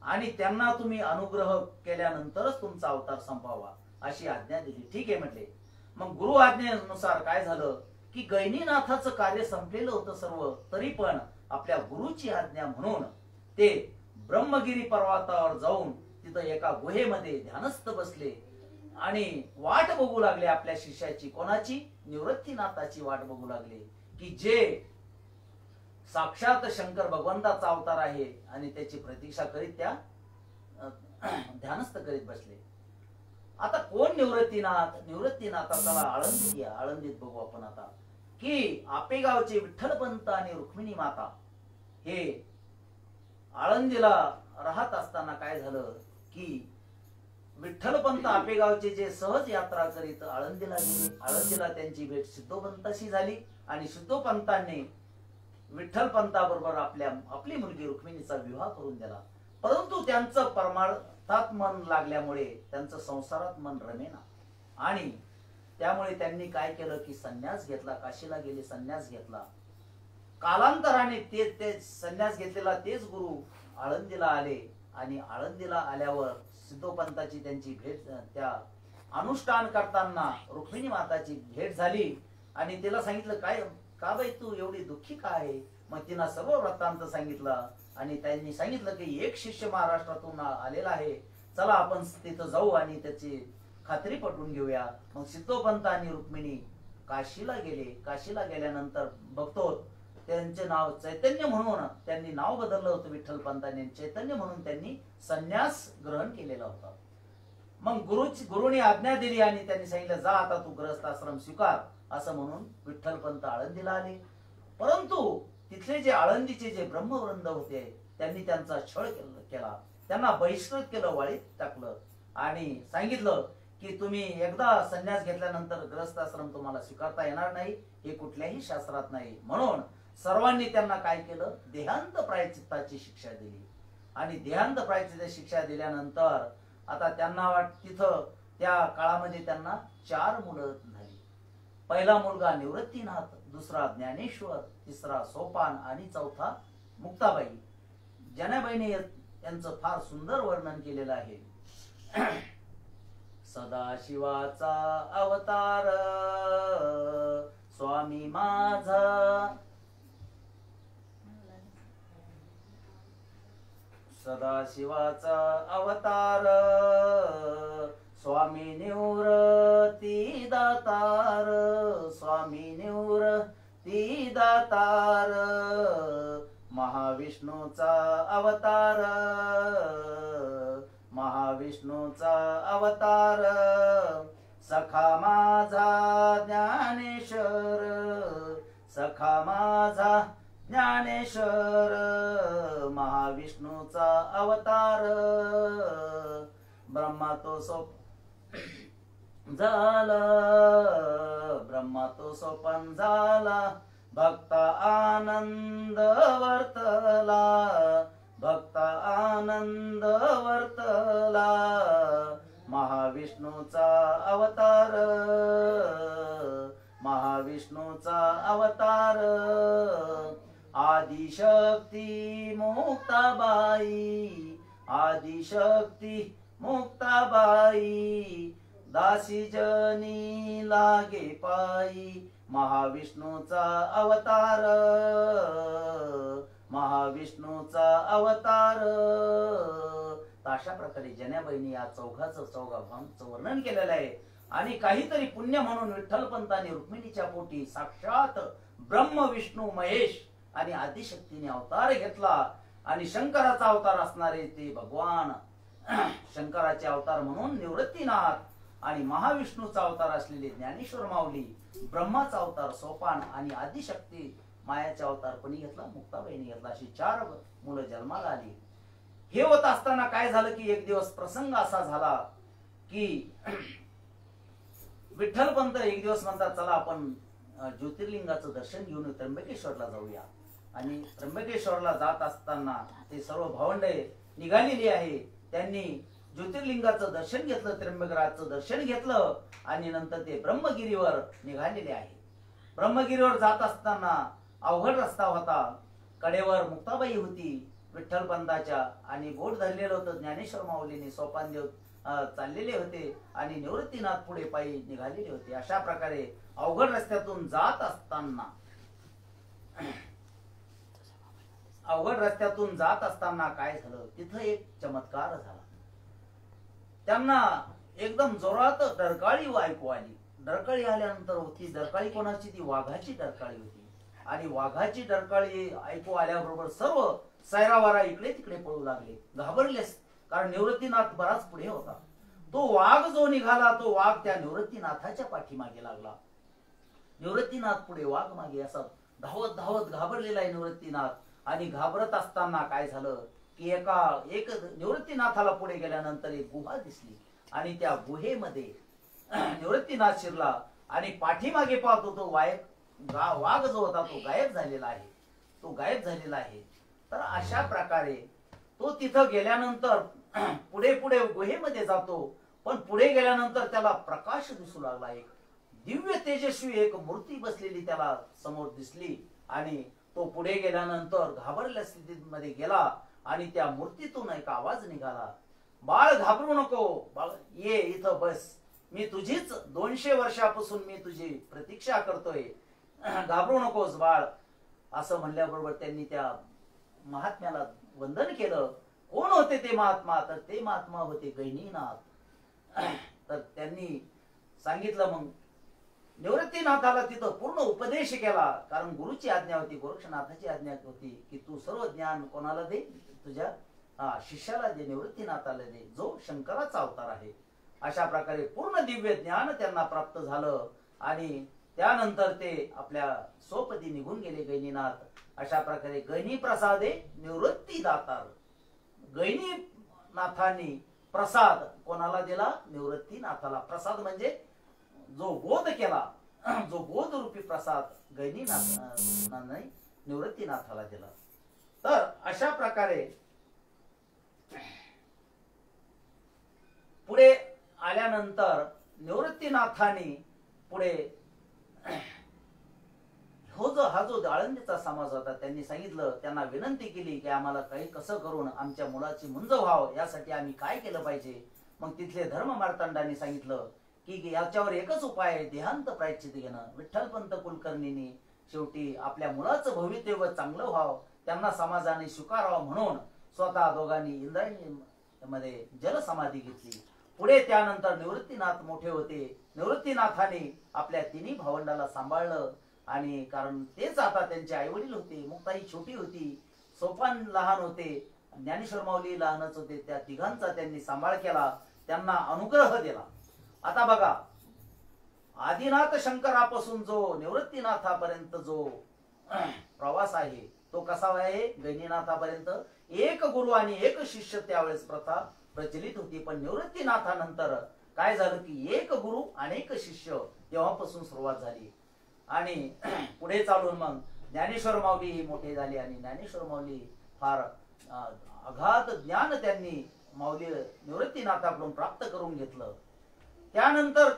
आणि त्यांना तुम्ही अनुग्रह केल्यानंतरच तुमचा अवतार संपावा अशी आज्ञा दिली. ठीक आहे म्हटले. मग गुरु आज्ञेनुसार काय झालं की गहिनीनाथाचं कार्य संपलेलं होतं सर्व, तरी पण आपल्या गुरुची आज्ञा म्हणून ते ब्रह्मगिरी पर्वतावर जाऊन तिथं एका गुहेमध्ये ध्यानस्थ बसले आणि वाट बघू लागले आपल्या शिष्याची. कोणाची? निवृत्तीनाथाची वाट बघू लागले की जे साक्षात शंकर भगवंताचा अवतार आहे आणि त्याची प्रतीक्षा करीत त्या ध्यानस्थ करीत बसले. आता कोण निवृत्तीनाथ? निवृत्तीनाथाला आळंदीत बघू आपण आता की आपेगावचे विठ्ठलपंत आणि रुक्मिणी माता हे आळंदीला राहत असताना काय झालं की विठ्ठलपंत आपेगावचे जे सहज यात्रा करीत आळंदीला गेले. आळंदीला त्यांची भेट सिद्धोपंताशी झाली आणि सिद्धोपंतांनी विठ्ठलपंताबरोबर आपली मुलगी रुक्मिणीचा विवाह करून दिला. परंतु त्यांचं परमार्थात मन लागल्यामुळे त्यांचं संसारात मन रमेना आणि त्यामुळे त्यांनी काय केलं की संन्यास घेतला. काशीला गेले, संन्यास घेतला. कालांतराने ते संन्यास घेतलेला तेच गुरु आळंदीला आले आणि आळंदीला आल्यावर सिद्धोपंताची त्यांची भेट, त्या अनुष्ठान करताना रुक्मिणी माताची भेट झाली आणि तिला सांगितलं, काय का बाई तू एवढी दुःखी का आहे? मग तिनं सर्व वृत्तांत सांगितलं आणि त्यांनी सांगितलं की एक शिष्य महाराष्ट्रातून आलेला आहे, चला आपण तिथं जाऊ आणि त्याची खात्री पटवून घेऊया. मग सिद्धोपंत आणि रुक्मिणी काशीला गेले. काशीला गेल्यानंतर बघतो त्यांचे नाव चैतन्य म्हणून त्यांनी नाव बदललं होतं विठ्ठलपंतांनी. चैतन्य म्हणून त्यांनी संन्यास ग्रहण केलेला होता. मग गुरुनी आज्ञा दिली आणि त्यांनी सांगितलं, जा आता तू गृहस्थ आश्रम स्वीकार, असं म्हणून विठ्ठलपंत आळंदीला आले. परंतु तिथले जे आळंदीचे जे ब्रह्मवृंद होते त्यांनी त्यांचा छळ केला, त्यांना बहिष्कृत केलं, वाळीत टाकलं आणि सांगितलं की तुम्ही एकदा संन्यास घेतल्यानंतर गृहस्थ आश्रम तुम्हाला स्वीकारता येणार नाही, हे कुठल्याही शास्त्रात नाही. म्हणून सर्वांनी त्यांना काय केलं, देहांत प्रायश्चित्ताची शिक्षा दिली. आणि देहांत प्रायश्चित्ताची शिक्षा दिल्यानंतर आता त्यांना तिथं त्या काळामध्ये त्यांना 4 मुलं झाली. पहिला मुलगा निवृत्तीनाथ, दुसरा ज्ञानेश्वर, तिसरा सोपान आणि चौथा मुक्ताबाई. जनाबाईने यांचं फार सुंदर वर्णन केलेलं आहे. सदाशिवाचा अवतार स्वामी माझा, सदाशिवाचा अवतार स्वामी निवृत्ती दातार, स्वामी निवृत्ती दातार. महाविष्णूचा अवतार, महाविष्णूचा अवतार. सखा माझा ज्ञानेश्वर, सखा माझा ज्ञानेश्वर. महाविष्णूचा अवतार. ब्रह्मा तो झाला, ब्रह्मा तो सोपन झाला. भक्त आनंद वर्तला, भक्त आनंद वर्तला. महाविष्णूचा अवतार, महाविष्णूचा अवतार. आदिशक्ती मुक्ताबाई, आदिशक्ती मुक्ताबाई. दासी जनी लागे पायी. महाविष्णूचा अवतार, महाविष्णूचा अवतार. अशा प्रकारे जनाबाईंनी या चौघांचं वर्णन केलेलं आहे. आणि काहीतरी पुण्य म्हणून विठ्ठलपंतांनी रुक्मिणीच्या पोटी साक्षात ब्रह्म विष्णू महेश आणि आदिशक्तीने अवतार घेतला. आणि शंकराचा अवतार असणारे ते भगवान शंकराचे अवतार म्हणून निवृत्तीनाथ, आणि महाविष्णूचा अवतार असलेले ज्ञानेश्वर माऊली, ब्रह्माचा अवतार सोपान आणि आदिशक्ती मायाचा अवतार कोणी घेतला, मुक्ताबाईने घेतला. अशी 4 मुलं जन्माला आली. हे होत असताना काय झालं की एक दिवस प्रसंग असा झाला की विठ्ठलपंत एक दिवस म्हणतात, चला आपण ज्योतिर्लिंगाचं दर्शन घेऊन त्र्यंबकेश्वरला जाऊया. आणि त्र्यंबकेश्वरला जात असताना ते सर्व भावंडे निघालेली आहे. त्यांनी ज्योतिर्लिंगाचं दर्शन घेतलं, त्र्यंबकराजचं दर्शन घेतलं आणि नंतर ते ब्रह्मगिरीवर निघालेले आहे. ब्रह्मगिरीवर जात असताना अवघड रस्ता होता. कडेवर मुक्ताबाई होती विठ्ठलपंताच्या, आणि बोट धरलेलं होतं ज्ञानेश्वर माऊलीने. सोपान देव चाललेले होते आणि निवृत्तीनाथ पुढे पायी निघालेले होते. अशा प्रकारे अवघड रस्त्यातून जात असताना, अवघड रस्त्यातून जात असताना काय झालं, तिथं एक चमत्कार झाला. त्यांना एकदम जोरात डरकाळी ऐकू आली. डरकाळी आल्यानंतर होती डरकाळी कोणाची, ती वाघाची डरकाळी होती. आणि वाघाची डरकाळी ऐकू आल्याबरोबर सर्व सैरावारा इकडे तिकडे पळू लागले, घाबरलेस. कारण निवृत्तीनाथ बराच पुढे होता. तो वाघ जो निघाला, तो वाघ त्या निवृत्तीनाथाच्या पाठीमागे लागला. निवृत्तीनाथ पुढे, वाघ मागे. असा धावत धावत घाबरलेला आहे निवृत्तीनाथ. आणि घाबरत असताना काय झालं की एक निवृत्तीनाथाला पुढे गेल्यानंतर एक गुहा दिसली. आणि त्या गुहेमध्ये निवृत्तीनाथ शिरला. आणि पाठीमागे पाहतो तो वाघ जो होता तो गायब झालेला आहे, तो गायब झालेला आहे. तर अशा प्रकारे तो तिथं गेल्यानंतर पुढे पुढे गुहेमध्ये जातो. पण पुढे गेल्यानंतर त्याला प्रकाश दिसू लागला. एक दिव्य तेजस्वी एक मूर्ती बसलेली त्याला समोर दिसली. आणि तो पुढे गेल्यानंतर घाबरल्या स्थितीमध्ये गेला. आणि त्या मूर्तीतून एक आवाज निघाला, बाळ घाबरू नको, बाळ ये इथं बस, मी तुझीच 200 वर्षापासून मी तुझी प्रतीक्षा करतोय, घाबरू नकोस बाळ. असं म्हणल्याबरोबर त्यांनी त्या महात्म्याला वंदन केलं. कोण होते ते महात्मा, तर ते महात्मा होते गहिनीनाथ. तर त्यांनी सांगितलं, मग निवृत्तीनाथाला तिथं पूर्ण उपदेश केला. कारण गुरुची आज्ञा होती, गोरक्षनाथाची आज्ञा होती की तू सर्व ज्ञान कोणाला दे, तुझ्या शिष्याला दे, निवृत्तीनाथाला दे, जो शंकराचा अवतार आहे. अशा प्रकारे पूर्ण दिव्य ज्ञान त्यांना प्राप्त झालं. आणि त्यानंतर ते आपल्या सोपदी निघून गेले गहिनीनाथ. अशा प्रकारे गहिनी प्रसादे निवृत्ती दातार. गहिनीनाथांनी प्रसाद कोणाला दिला, निवृत्तीनाथाला. प्रसाद म्हणजे जो बोध केला, जो बोध रूपी प्रसाद गहिनीनाथांनी निवृत्तीनाथाला दिला। तर अशा प्रकारे पुढे आल्यानंतर निवृत्तीनाथाने पुढे हा जो आळंदीचा समाज होता त्यांनी सांगितलं, त्यांना विनंती केली की आम्हाला काही कसं करून आमच्या मुलाची मुंज व्हावं यासाठी आम्ही काय केलं पाहिजे। मग तिथले धर्म मार्तंडांनी सांगितलं की याच्यावर एकच उपाय आहे, देहांत प्रायश्चित घेणं। विठ्ठलपंत कुलकर्णींनी शेवटी आपल्या मुलाचं भवितव्य चांगलं व्हावं, त्यांना समाजाने स्वीकारावं म्हणून स्वतः दोघांनी इंद्रायणी मध्ये जलसमाधी घेतली। पुढे त्यानंतर निवृत्तीनाथ मोठे होते। निवृत्तीनाथाने आपल्या तिन्ही भावंडाला सांभाळलं आणि कारण तेच आता त्यांचे आई वडील होते। मुक्ताई छोटी होती, सोपान लहान होते, ज्ञानेश्वर माऊली लहानच होते। त्या तिघांचा त्यांनी सांभाळ केला, त्यांना अनुग्रह दिला। आता बघा, आदिनाथ शंकरापासून जो निवृत्तीनाथापर्यंत जो प्रवास आहे तो कसा आहे? गैनीनाथापर्यंत एक गुरु आणि एक शिष्य त्यावेळेस प्रथा प्रचलित होती, पण निवृत्तीनाथानंतर काय झालं की एक गुरु अनेक शिष्य तेव्हापासून सुरुवात झाली। आणि पुढे चालून मग ज्ञानेश्वर माऊली मोठे झाले आणि ज्ञानेश्वर माऊली फार अगाध ज्ञान त्यांनी माऊली निवृत्तीनाथाकडून प्राप्त करून घेतलं। त्यानंतर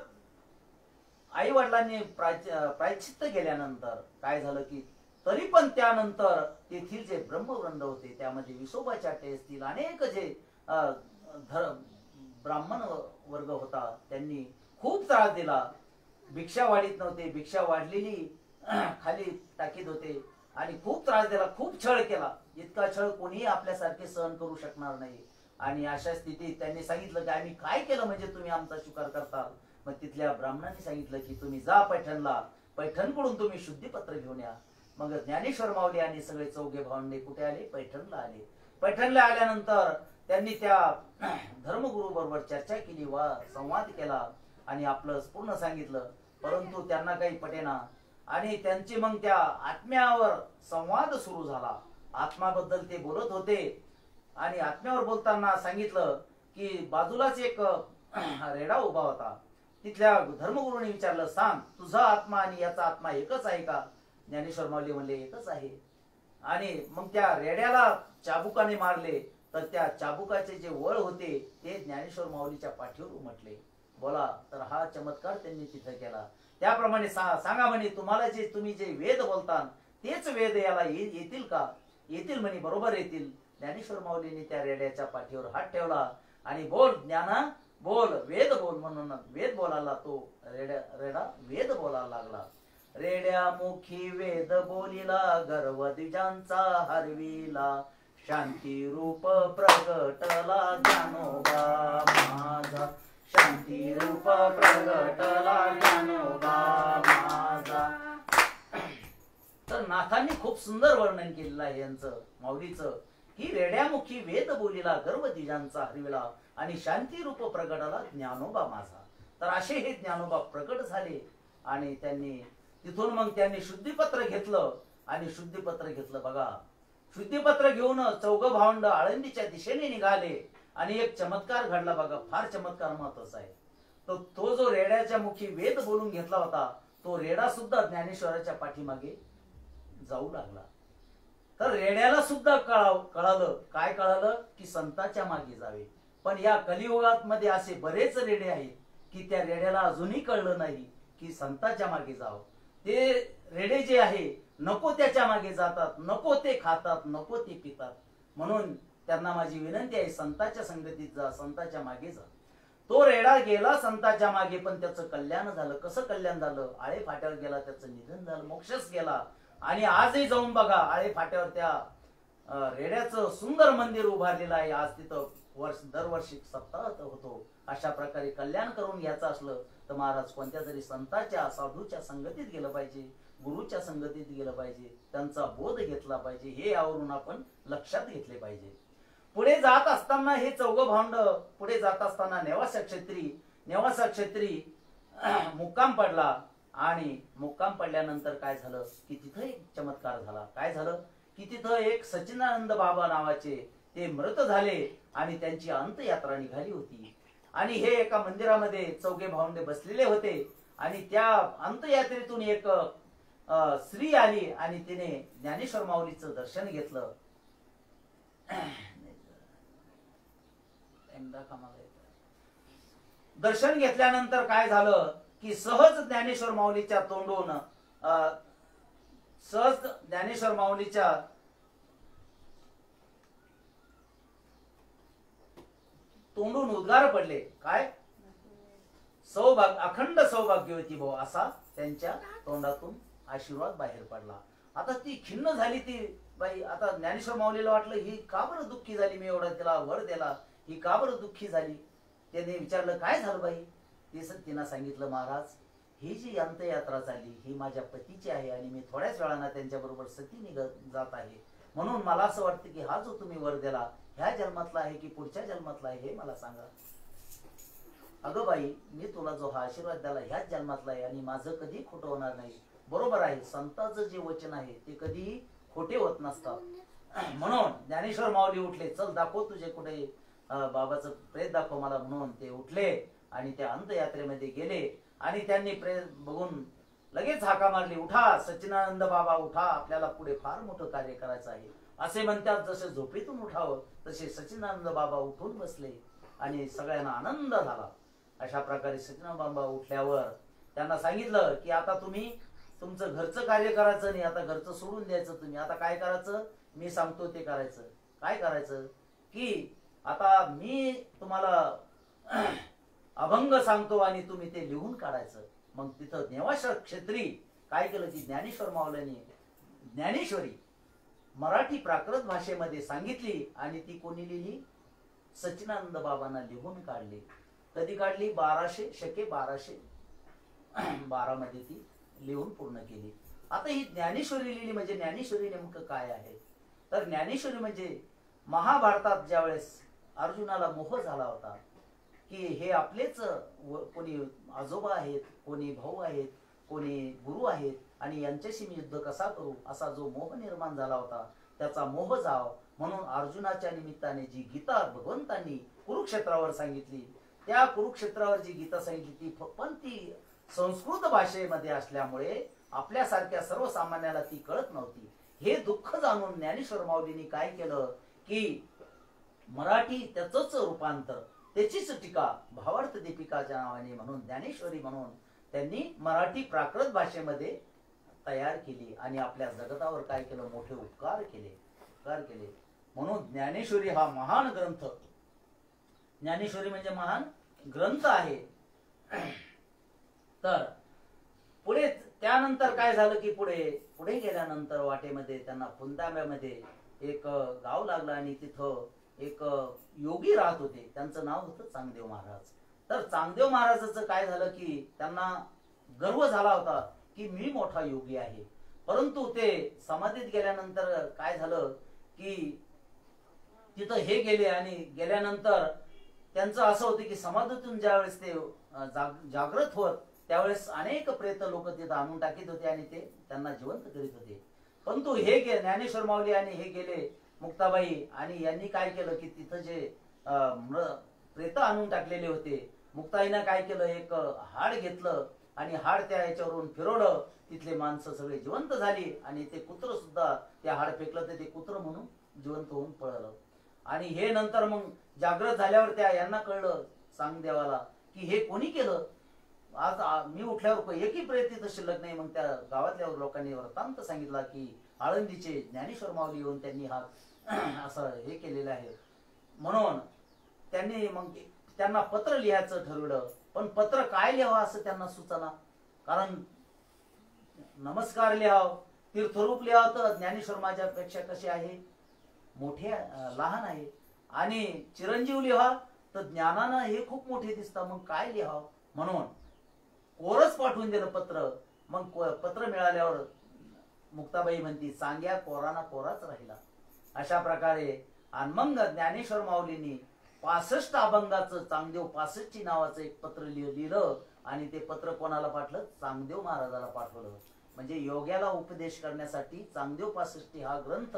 आई वडिलांनी प्रायश्चित्त केल्यानंतर काय झालं की तरी पण त्यानंतर तेथील जे ब्रह्मवृंद होते त्यामध्ये विसोबाच्या टेस्तील अनेक जे ब्राह्मण वर्ग होता त्यांनी खूप त्रास दिला। भिक्षा वाढीत नव्हते, भिक्षा वाढलेली खाली टाकीत होते आणि खूप त्रास दिला, खूप छळ केला। इतका छळ कोणीही आपल्यासारखे सहन करू शकणार नाही। आणि अशा स्थितीत त्यांनी सांगितलं की आम्ही काय केलं म्हणजे तुम्ही आमचा स्वीकार करता? मग तिथल्या ब्राह्मणांनी सांगितलं की तुम्ही जा पैठणला, पैठणकडून तुम्ही शुद्धीपत्र घेऊन या। मग ज्ञानेश्वर माऊली आणि सगळे चौघे भावंडे कुठे आले? पैठणला आले। पैठणला आल्यानंतर त्यांनी त्या धर्मगुरू बरोबर चर्चा केली, वा संवाद केला आणि आपलं पूर्ण सांगितलं, परंतु त्यांना काही पटेना आणि त्यांची मग त्या आत्म्यावर संवाद सुरू झाला। आत्माबद्दल ते बोलत होते आणि आत्म्यावर बोलताना सांगितलं की बाजूलाच एक रेडा उभा होता। तिथल्या धर्मगुरूंनी विचारलं, सांग तुझा आत्मा आणि याचा आत्मा एकच आहे का? ज्ञानेश्वर माऊली म्हणले एकच आहे। आणि मग त्या रेड्याला चाबुकाने मारले तर त्या चाबुकाचे जे वळ होते ते ज्ञानेश्वर माऊलीच्या पाठीवर उमटले। बोला, तर हा चमत्कार त्यांनी तिथे केला। त्याप्रमाणे सांगा म्हणे, तुम्हाला जे तुम्ही जे वेद बोलता तेच वेद याला येतील का? येतील म्हणे, बरोबर येतील। ज्ञानेश्वर माऊलीने त्या रेड्याच्या पाठीवर हात ठेवला आणि बोल ज्ञाना बोल, वेद बोल म्हणून वेद बोलायला तो रेडा वेद बोलायला लागला। रेड्या मुखी वेद बोलिला, गर्व द्विजांचा हरविला, शांती रूप प्रगटला ज्ञानोबा माझा, शांती रूप प्रगटला ज्ञानोबा माझा। तर नाथांनी खूप सुंदर वर्णन केलेलं आहे यांचं, माऊलीचं, की रेड्यामुखी वेद बोलिला, गर्व द्विजांचा हरविला आणि शांती रूप प्रगटला ज्ञानोबा माझा। तर असे हे ज्ञानोबा प्रगट झाले आणि त्यांनी तिथून मग त्यांनी शुद्धीपत्र घेतलं आणि शुद्धीपत्र घेतलं। बघा, शुद्धीपत्र घेऊन चौघ भावंड आळंदीच्या दिशेने निघाले आणि एक चमत्कार घडला। बघा, फार चमत्कार महत्वाचा आहे। तो जो रेड्याच्या मुखी वेद बोलून घेतला होता तो रेडा सुद्धा ज्ञानेश्वराच्या पाठीमागे जाऊ लागला। तर रेड्याला सुद्धा कळालं, काय कळालं की संतांच्या मागे जावे। पण या कलियुगात मध्ये असे बरेच रेडे आहेत की त्या रेड्याला अजूनही कळलं नाही की संतांच्या मागे जावं। ते रेडे जे आहे नको त्याच्या मागे जातात, नको ते खातात, नको ते पितात। म्हणून त्यांना माझी विनंती आहे, संतांच्या संगतीत जा, संतांच्या मागे जा। तो रेडा गेला संतांच्या मागे, पण त्याचं कल्याण झालं। कसं कल्याण झालं? आळे फाट्यावर गेला, त्याचं निधन झालं, मोक्षच गेला। आणि आजही जाऊन बघा, आळे फाट्यावर त्या रेड्याचं सुंदर मंदिर उभारलेलं आहे। आज तिथं दरवर्षी सप्ताह होतो। अशा प्रकारे कल्याण करून घ्यायचं असलं तर महाराज कोणत्या तरी संतांच्या साधूच्या संगतीत गेलं पाहिजे, गुरुच्या संगतीत गेलं पाहिजे, त्यांचा बोध घेतला पाहिजे। हे यावरून आपण लक्षात घेतले पाहिजे। पुढे जात असताना हे चौघ भावंड पुढे जात असताना नेवासा क्षेत्री मुक्काम पडला आणि मुक्काम पडल्यानंतर काय झालं की तिथं एक चमत्कार झाला। काय झालं की तिथं एक सच्चिदानंद बाबा नावाचे ते मृत झाले आणि त्यांची अंतयात्रा निघाली होती। आणि हे एका मंदिरामध्ये चौघे भावंडे बसलेले होते आणि त्या अंतयात्रेतून एक स्त्री आली आणि तिने ज्ञानेश्वर माऊलीचं दर्शन घेतलं. दर्शन घेतल्यानंतर काय झालं की सहज ज्ञानेश्वर माऊलीच्या तोंडून उद्गार पडले. काय? अखंड सौभाग्यवती भाऊ असा त्यांच्या तोंडातून आशीर्वाद बाहेर पडला. आता ती खिन्न झाली ती बाई. आता ज्ञानेश्वर माऊलीला वाटलं ही का बरं दुःखी झाली, मी एवढा तिला वर दिला, ही का बरं दुःखी झाली. त्याने विचारलं काय झालं बाई. तिनं सांगितलं महाराज ही जी अंत्ययात्रा झाली ही माझ्या पतीची आहे आणि मी थोड्याच वेळानं त्यांच्या बरोबर सती जात आहे, म्हणून मला असं वाटतं की हा जो तुम्ही वर दिला ह्या जन्मातला आहे की पुढच्या जन्मातला आहे हे मला सांगा. अगं बाई मी तुला जो हा आशीर्वाद दिला ह्याच जन्मातला आहे आणि माझं कधी खोटं होणार नाही. बरोबर आहे, संतांचं जे वचन आहे ते कधी खोटे होत नसतात. म्हणून ज्ञानेश्वर माऊली उठले. चल दाखव तुझे कुठे बाबाचं प्रेत दाखव मला. म्हणून ते उठले आणि त्या अंतयात्रेमध्ये गेले आणि त्यांनी प्रेत बघून लगेच हाका मारली. उठा सच्चिदानंद बाबा उठा, आपल्याला पुढे फार मोठं कार्य करायचं आहे. असे म्हणतात जसे झोपेतून उठावं तसे सच्चिदानंद बाबा उठून बसले आणि सगळ्यांना आनंद झाला. अशा प्रकारे सच्चिदानंद बाबा उठल्यावर त्यांना सांगितलं की आता तुम्ही तुमचं घरचं कार्य करायचं नाही, आता घरचं सोडून द्यायचं. तुम्ही आता काय करायचं मी सांगतो ते करायचं. काय करायचं की आता मी तुम्हाला अभंग सांगतो आणि तुम्ही ते लिहून काढायचं. मग तिथं नेवाश्वर क्षेत्री काय केलं की ज्ञानेश्वर माऊलीने ज्ञानेश्वरी मराठी प्राकृत भाषेमध्ये सांगितली आणि ती कोणी लिहिली? सच्चिदानंद बाबांना लिहून काढली. कधी काढली? 1212 मध्ये ती लिहून पूर्ण केली. आता ही ज्ञानेश्वरी लिहिली म्हणजे ज्ञानेश्वरी नेमकं काय आहे तर ज्ञानेश्वरी म्हणजे महाभारतात ज्यावेळेस अर्जुनाला मोह झाला होता की हे आपलेच कोणी आजोबा आहेत, कोणी भाऊ आहेत, कोणी गुरु आहेत आणि यांच्याशी मी युद्ध कसा करू असा जो मोह निर्माण झाला होता त्याचा मोह जाव म्हणून अर्जुनाच्या निमित्ताने जी गीता भगवंतांनी कुरुक्षेत्रावर सांगितली, त्या कुरुक्षेत्रावर जी गीता सांगितली ती पण ती संस्कृत भाषेमध्ये असल्यामुळे आपल्यासारख्या सर्वसामान्याला ती कळत नव्हती. हे दुःख जाणून ज्ञानेश्वर माऊलींनी काय केलं की मराठी त्याचंच रूपांतर, त्याचीच टीका भावार्थ दीपिकाच्या नावाने म्हणून ज्ञानेश्वरी म्हणून त्यांनी मराठी प्राकृत भाषेमध्ये तयार केली आणि आपल्या जगतावर काय केलं? मोठे उपकार केले. म्हणून ज्ञानेश्वरी हा महान ग्रंथ, ज्ञानेश्वरी म्हणजे महान ग्रंथ आहे. तर पुढे त्यानंतर काय झालं की पुढे गेल्यानंतर वाटेमध्ये त्यांना पुंदांब्यामध्ये एक गाव लागलं आणि तिथं एक योगी राहत होते. त्यांचं नाव होतं चांगदेव महाराज. तर चांगदेव महाराजाचं काय झालं की त्यांना गर्व झाला होता की मी मोठा योगी आहे. परंतु ते समाधीत गेल्यानंतर काय झालं की तिथं हे गेले आणि गेल्यानंतर त्यांचं असं होतं की समाधीतून ज्यावेळेस ते जागृत होत त्यावेळेस अनेक प्रेत लोक तिथं आणून टाकीत होते आणि ते त्यांना जिवंत करीत होते. परंतु हे ज्ञानेश्वर माऊली आणि हे गेले मुक्ताबाई आणि यांनी काय केलं की तिथं जे प्रेत आणून टाकलेले होते, मुक्ताईनं काय केलं एक हाड घेतलं आणि हाड त्या याच्यावरून फिरवलं. तिथले माणसं सगळे जिवंत झाली आणि ते कुत्र सुद्धा त्या हाड फेकलं तर ते कुत्र म्हणून जिवंत होऊन पळलं. आणि हे नंतर मग जागृत झाल्यावर त्या यांना कळलं चांगदेवाला की हे कोणी केलं. आज मी उठल्यावर एकही प्रेत तिथं शिल्लक नाही. मग त्या गावातल्या लोकांनी वृत्तांत सांगितला की आळंदीचे ज्ञानेश्वर माऊली येऊन त्यांनी हा असं हे केलेलं आहे. म्हणून त्यांनी मग त्यांना पत्र लिहायचं ठरवलं. पण पत्र काय लिहावं असं त्यांना सुचना. कारण नमस्कार लिहावं, तीर्थरूप लिहावं तर ज्ञानेश्वर माझ्यापेक्षा कसे आहे, मोठे लहान आहे. आणि चिरंजीव लिहा तर ज्ञानानं हे खूप मोठे दिसतात. मग काय लिहावं म्हणून कोरच पाठवून दिलं पत्र. मग पत्र मिळाल्यावर मुक्ताबाई म्हणती सांग्या कोराना कोराच राहिला. अशा प्रकारे आणि मग ज्ञानेश्वर माऊलींनी 65 अभंगाचं चांगदेव 65 नावाचं एक पत्र लिहिलं आणि ते पत्र कोणाला पाठवलं? चांगदेव महाराजाला पाठवलं. म्हणजे योग्याला उपदेश करण्यासाठी चांगदेव 65 हा ग्रंथ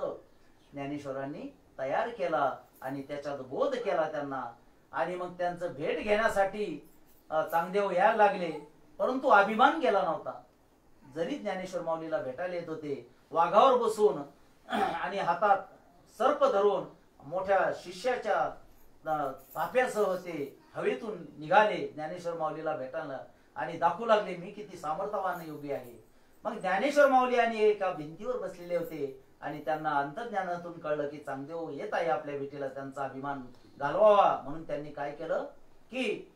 ज्ञानेश्वरांनी तयार केला आणि त्याच्यात बोध केला त्यांना. आणि मग त्यांचं भेट घेण्यासाठी चांगदेव यायला लागले. परंतु अभिमान गेला नव्हता. जरी ज्ञानेश्वर माऊलीला भेटायला येत होते, वाघावर बसून आणि हातात सर्प धरून मोठ्या शिष्याच्या ताफ्यासह ते हवेतून निघाले ज्ञानेश्वर माऊलीला भेटायला आणि दाखवू लागले मी किती सामर्थ्यवान योगी आहे. मग ज्ञानेश्वर माऊली आणि एका भिंतीवर बसलेले होते आणि त्यांना अंतर्ज्ञानातून कळलं की चांगदेव येत आहे आपल्या भेटीला, त्यांचा अभिमान घालवावा म्हणून त्यांनी काय केलं की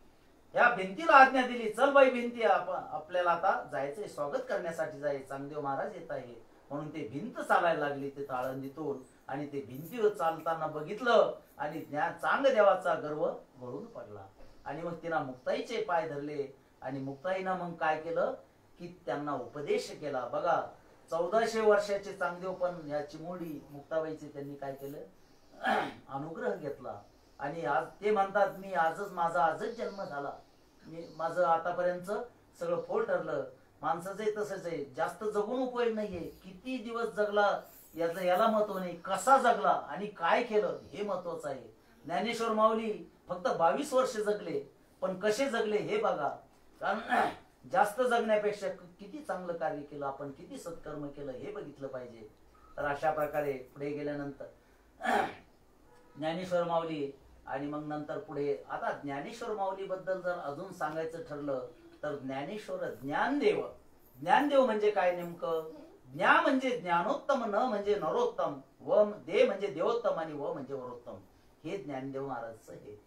या भिंतीला आज्ञा दिली, चल बाई भिंती, आपल्याला आता जायचंय, स्वागत करण्यासाठी जायचं, चांगदेव महाराज येत आहे. म्हणून ते भिंत चालायला लागली ते आळंदीतून आणि ते भिंतीवर चालताना बघितलं आणि चांगदेवाचा गर्व भरून पडला. आणि मग तिनं मुक्ताईचे पाय धरले आणि मुक्ताईनं मग काय केलं की त्यांना उपदेश केला. बघा 1400 वर्षाचे चांगदेव पण या चिमुरडी मुक्ताबाईचे त्यांनी काय केलं अनुग्रह घेतला. आणि आज ते म्हणतात मी आजच जन्म झाला, मी माझं आतापर्यंत सगळं फोल ठरलं. माणसाचं तसंच आहे, जास्त जगून उपयोग नाहीये, किती दिवस जगला याला महत्व नाही, कसा जगला आणि काय केलं हे महत्वाचं आहे. ज्ञानेश्वर माऊली फक्त 22 वर्ष जगले, पण कसे जगले हे बघा. कारण जास्त जगण्यापेक्षा किती चांगलं कार्य केलं आपण, किती सत्कर्म केलं हे बघितलं पाहिजे. तर अशा प्रकारे पुढे गेल्यानंतर ज्ञानेश्वर माऊली आणि मग नंतर पुढे आता ज्ञानेश्वर माऊली बद्दल जर अजून सांगायचं ठरलं तर ज्ञानेश्वर ज्ञानदेव. ज्ञानदेव म्हणजे काय नेमकं? ज्ञा म्हणजे ज्ञानोत्तम, न म्हणजे नरोत्तम, व दे म्हणजे देवोत्तम आणि व म्हणजे वरोत्तम. हे ज्ञानदेव महाराजचं हे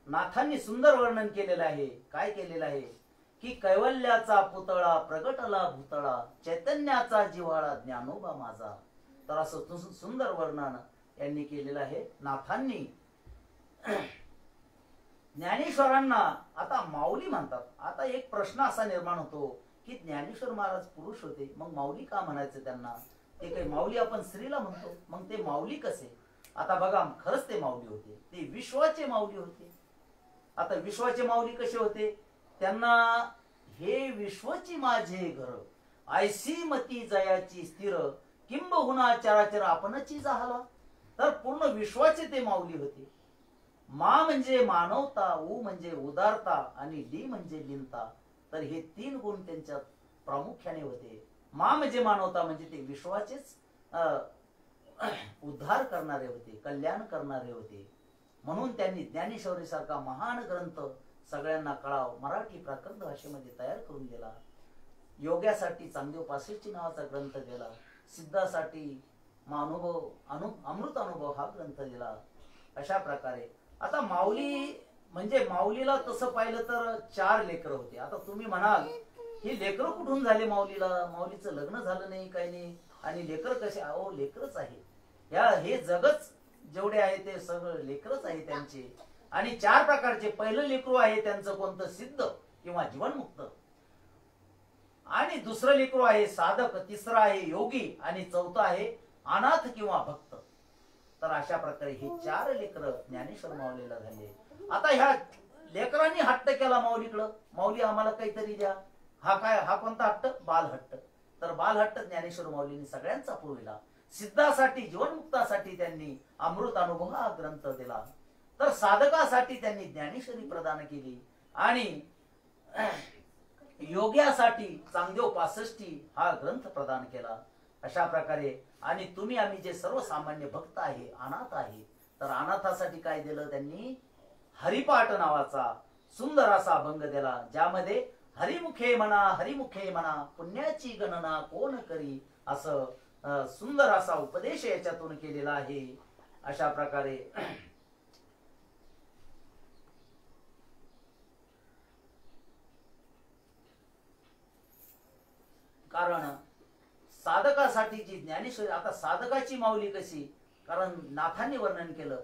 नाथांनी सुंदर वर्णन केलेलं आहे. काय केलेलं आहे की कैवल्याचा पुतळा प्रगटला भूतळा, चैतन्याचा जिव्हाळा ज्ञानोबा माझा. तर असं सुंदर वर्णन यांनी केलेलं आहे नाथांनी. ज्ञानेश्वरांना आता माऊली म्हणतात. आता एक प्रश्न असा निर्माण होतो की ज्ञानेश्वर महाराज पुरुष होते, मग माऊली का म्हणायचं त्यांना? ते काही माऊली आपण स्त्रीला म्हणतो, मग ते माऊली कसे? आता बघा खरंच ते माऊली होते, ते विश्वाचे माऊली होते. आता विश्वाचे माऊली कसे होते? त्यांना हे विश्वची माझे घर, ऐसी मती जयाची स्थिर, किंबहुना चराचर आपणची जाहला. तर पूर्ण विश्वाचे ते माऊली होते. मा म्हणजे मानवता, उ म्हणजे उदारता आणि ली म्हणजे लीनता. तर हे 3 गुण त्यांच्यात प्रामुख्याने होते. मा म्हणजे मानवता, म्हणजे ते विश्वाचेच उद्धार करणारे होते, कल्याण करणारे होते. म्हणून त्यांनी ज्ञानेश्वरी सारखा महान ग्रंथ सगळ्यांना कळाव मराठी प्राकृत भाषेमध्ये तयार करून दिला. योग्यासाठी चांगदेव पासेची नावाचा ग्रंथ दिला, सिद्धासाठी अमृत अनुभव हा ग्रंथ दिला. अशा प्रकारे आता माऊली म्हणजे माऊलीला तसं पाहिलं तर 4 लेकरं होते. आता तुम्ही म्हणाल ही लेकरं कुठून झाले माऊलीला? माऊलीचं लग्न झालं नाही, काही नाही, आणि लेकर कसे? अहो लेकरच आहे, हे जगच जेवढे आहे ते सगळं लेकरच आहे त्यांचे. आणि 4 प्रकारचे. पहिलं लेकरू आहे त्यांचं कोणतं? सिद्ध किंवा जीवनमुक्त. आणि दुसरं लेकरू आहे साधक, तिसरं आहे योगी आणि चौथं आहे अनाथ किंवा भक्त. तर अशा प्रकारे हे 4 लेकर ज्ञानेश्वर माऊलीला झाले. आता ह्या लेकरांनी हट्ट केला माऊलीकडं, माऊली आम्हाला काहीतरी द्या. हा कोणता हट्ट? बालहट्ट. तर बालहट्ट ज्ञानेश्वर माऊलींनी सगळ्यांचा पुरविला. सिद्धासाठी जीवनमुक्तासाठी त्यांनी अमृत अनुभव हा ग्रंथ दिला. तर साधकासाठी त्यांनी ज्ञानेश्वरी प्रदान केली आणि योग्यासाठी चांगदेव 65 हा ग्रंथ प्रदान केला. अशा प्रकारे आणि तुम्ही आम्ही जे सर्वसामान्य भक्त आहे, अनाथ आहे, तर अनाथासाठी काय दिलं त्यांनी? हरिपाठ नावाचा सुंदर असा अभंग दिला, ज्यामध्ये हरिमुखे म्हणा पुण्याची गणना कोण करी, असं सुंदर असा उपदेश याच्यातून केलेला आहे. अशा प्रकारे कारण साधकासाठीची ज्ञानेश्वरी. आता साधकाची माऊली कशी? कारण नाथांनी वर्णन केलं,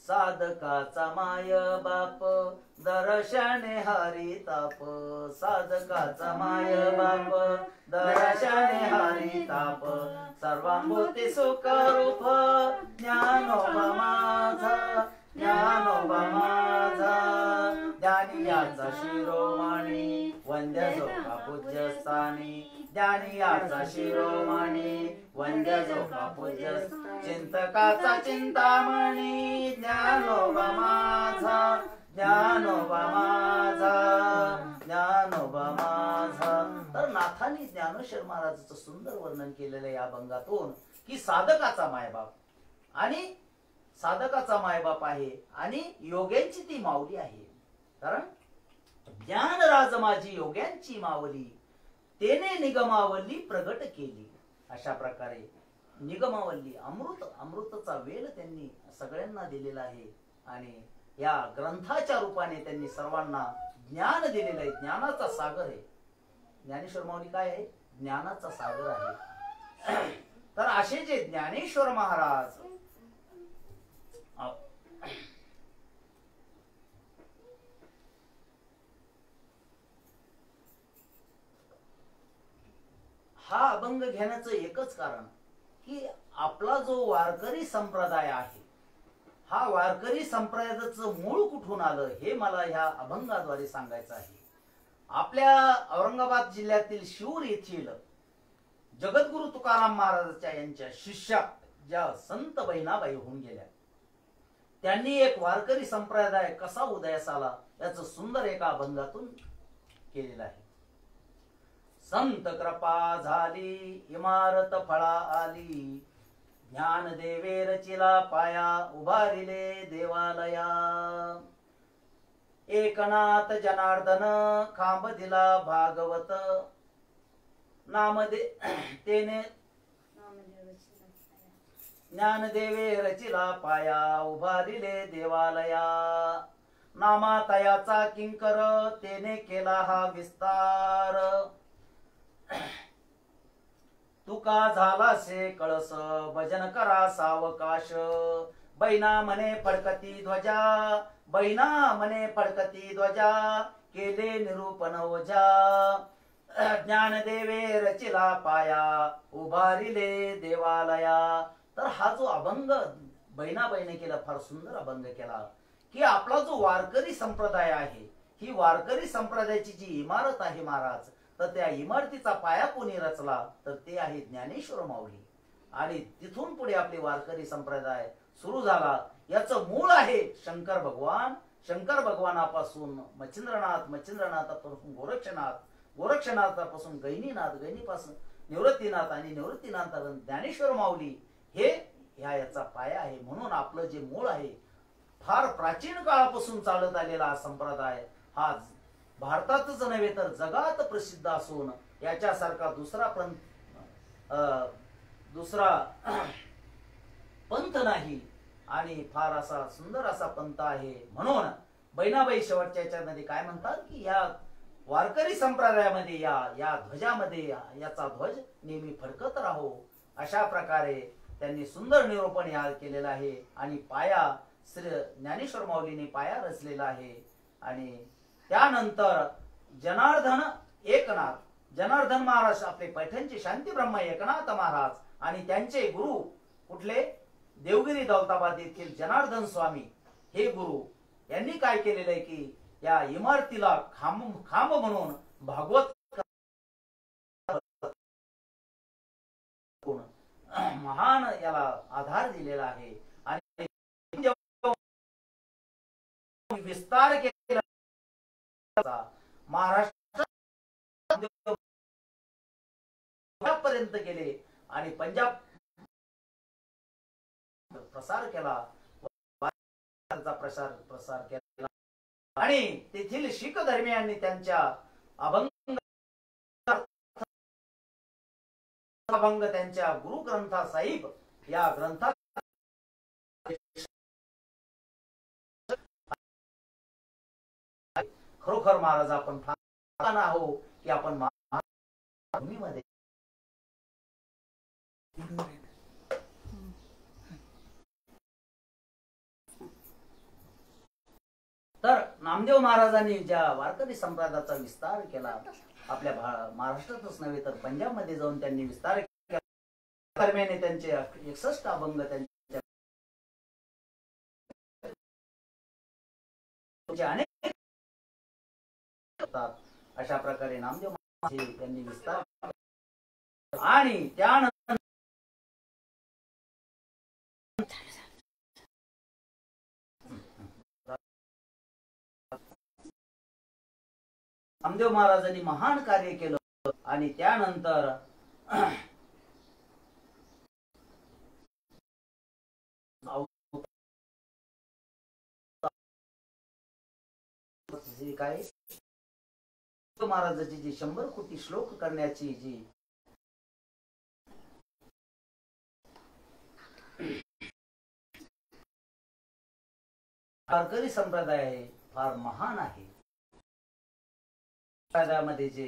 साधकाचा माय बाप दर्शने हरी ताप, साधकाचा माय बाप दर्शने हरी ताप, सर्वांभूती सुख रूप ज्ञानोबा माझा, ज्ञानोबा माझा, ज्ञानी याचा शिरोमणी वंद्य जोखा पूज्य स्थानी, ज्ञानी याचा शिरोमणी वंद्य जोखा पूज्य, चिंतकाचा चिंतामणी ज्ञानोबा माझा, ज्ञानोबा माझा, ज्ञानोबा माझा. तर नाथांनी ज्ञान ज्ञानेश्वर महाराजांचं सुंदर वर्णन केलेलं या अभंगातून की साधकाचा मायबाप आणि साधकाचा मायबाप आहे आणि योग्यांची ती माऊली आहे. कारण ज्ञान राज माझी योग्यांची मावली तेने निगमावली प्रगट केली. अशा प्रकारे निगमावली अमृतचा वेल त्यांनी सगळ्यांना दिलेला आहे आणि या ग्रंथाच्या रूपाने त्यांनी सर्वांना ज्ञान दिलेलं आहे. ज्ञानाचा सागर आहे. ज्ञानेश्वर माऊली काय आहे? ज्ञानाचा सागर आहे. तर असे जे ज्ञानेश्वर महाराज हा अभंग घेण्याचं एकच कारण की आपला जो वारकरी संप्रदाय आहे हा वारकरी संप्रदायाचं मूळ कुठून आलं हे मला ह्या अभंगाद्वारे सांगायचं आहे. आपल्या औरंगाबाद जिल्ह्यातील शिऊर येथील जगद्गुरु तुकाराम महाराजांच्या यांच्या शिष्या ज्या संत बहिणाबाई होऊन गेल्या त्यांनी एक वारकरी संप्रदाय कसा उदयास आला याचं सुंदर एका अभंगातून केलेलं आहे. संत कृपा झाली इमारत फळा आली ज्ञान देवे रचिला पाया उभारिले देवालया एकनाथ जनार्दन खांब दिला भागवत तेने ज्ञानदेवे रचिला पाया उभारिले देवालया नामातयाचा किंकर तेने केला हा विस्तार तुका झाला से कळस भजन करा सावकाश बैना मने फडकती ध्वजा बैना मने फडकती ध्वजा केले निरूपण ओझा ज्ञानदेवे रचिला पाया उभारिले देवालया. तर हा जो अभंग बहिणाबाईने केला फार सुंदर अभंग केला की आपला जो वारकरी संप्रदाय आहे ही वारकरी संप्रदायाची जी इमारत आहे महाराज तर त्या इमारतीचा पाया कोणी रचला तर ते आहे ज्ञानेश्वर माऊली आणि तिथून पुढे आपले वारकरी संप्रदाय सुरू झाला. याचं मूळ आहे शंकर भगवान. शंकर भगवानापासून मच्छिंद्रनाथ मच्छिंद्रनाथापासून गोरक्षनाथ गोरक्षनाथापासून गहिनीनाथ गहिनीपासून निवृत्तीनाथ आणि निवृत्तीनाथ ज्ञानेश्वर माऊली हे याचा पाया आहे. म्हणून आपलं जे मूळ आहे फार प्राचीन काळापासून चालत आलेला हा संप्रदाय हा भारतातच नव्हे तर जगात प्रसिद्ध असून याच्यासारखा दुसरा पंथ नाही आणि फार असा सुंदर असा पंथ आहे. म्हणून बहिणाबाई शेवटच्या याच्यामध्ये काय म्हणतात की या वारकरी संप्रदायामध्ये या ध्वजामध्ये याचा ध्वज नेहमी फडकत राहो. अशा प्रकारे त्यांनी सुंदर निरूपण या केलेलं आहे आणि पाया श्री ज्ञानेश्वर माऊलीने पाया रचलेला आहे. आणि त्यानंतर जनार्दन महाराज आपले पैठणचे शांती ब्रह्म एकनाथ महाराज आणि त्यांचे गुरु कुठले देवगिरी दौलताबाद येथील जनार्दन स्वामी हे गुरु यांनी काय केलेलं आहे की या इमारतीला खांब म्हणून भागवत महान याला आधार दिलेला आहे आणि विस्तार केलेला महाराष्ट्रापर्यंत गेले आणि पंजाब प्रसार केला प्रसार केला आणि तेथील शीख धर्मीयांनी त्यांच्या अभंग त्यांच्या गुरु ग्रंथा साहिब या ग्रंथात खरोखर महाराज आपण फार आहो की आपण भूमीमध्ये तर नामदेव महाराजांनी ज्या वारकरी संप्रदायाचा विस्तार केला आपल्या महाराष्ट्रातच नव्हे तर पंजाब मध्ये जाऊन त्यांनी विस्तार केला. दरम्यान त्यांचे 61 अभंग त्यांच्या अनेक अशा प्रकारे नामदेव महाराज त्यांनी विस्तार आणि त्यानंतर नामदेव महाराजांनी महान कार्य केलं. आणि त्यानंतर काय महाराजाची जी 100 कोटी श्लोक करण्याची जी वारकरी संप्रदाय फार महान आहे. संप्रदायामध्ये जे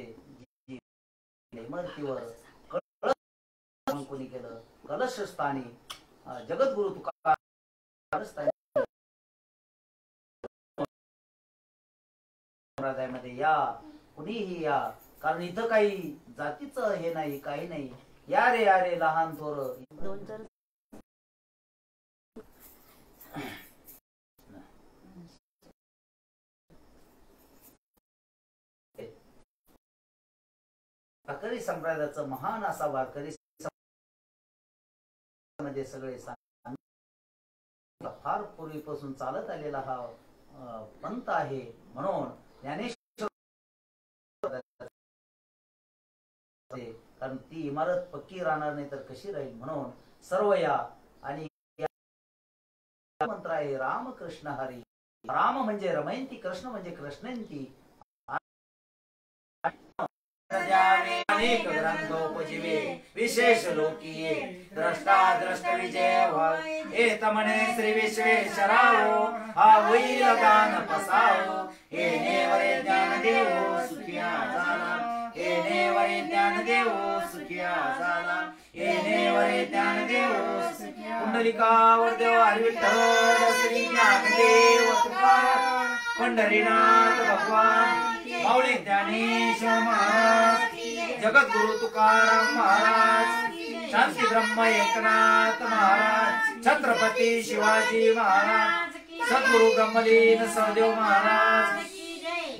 इमारतीवर कोणी केलं कलश स्थानी जगद्गुरु तुकाराम संप्रदायामध्ये या कुणीही या, कारण इथं काही जातीचं हे नाही काही नाही. या रे लहान थोर वारकरी संप्रदायाचं महान असा वारकरी मध्ये सगळे फार पूर्वीपासून चालत आलेला हा पंथ आहे. म्हणून ज्ञानेश्वर कारण ती इमारत पक्की राहणार नाही तर कशी राहील. म्हणून सर्व या आणि मंत्र आहे राम कृष्ण हरी. राम म्हणजे रमयंती, कृष्ण म्हणजे कृष्णंती. अनेक ग्रंथोपजीवे विशेष लोकीये द्रष्टा दृष्ट विजय हे तमने श्री विश्वेश्वराओ हा होईल दान पसाओ. हे नेवरे ज्ञान देवो सुखिया झाला. हे नेवरे ज्ञान देवो सुखिया झाला. हे नेवरे ज्ञान देवो कुंडलिकावर देव विठ्ठल श्री ज्ञानदेव तुकाराम पंढरीनाथ भगवान माऊली ज्ञानेश्वर महाराज जगद्गुरु तुकाराम महाराज शांती ब्रह्म एकनाथ महाराज छत्रपती शिवाजी महाराज सद्गुरु ब्रह्मलीन सहदेव महाराज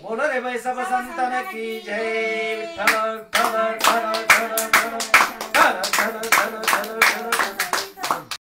बोल रे भाई सब संतन की जय. विठ्ठल विठ्ठल विठ्ठल.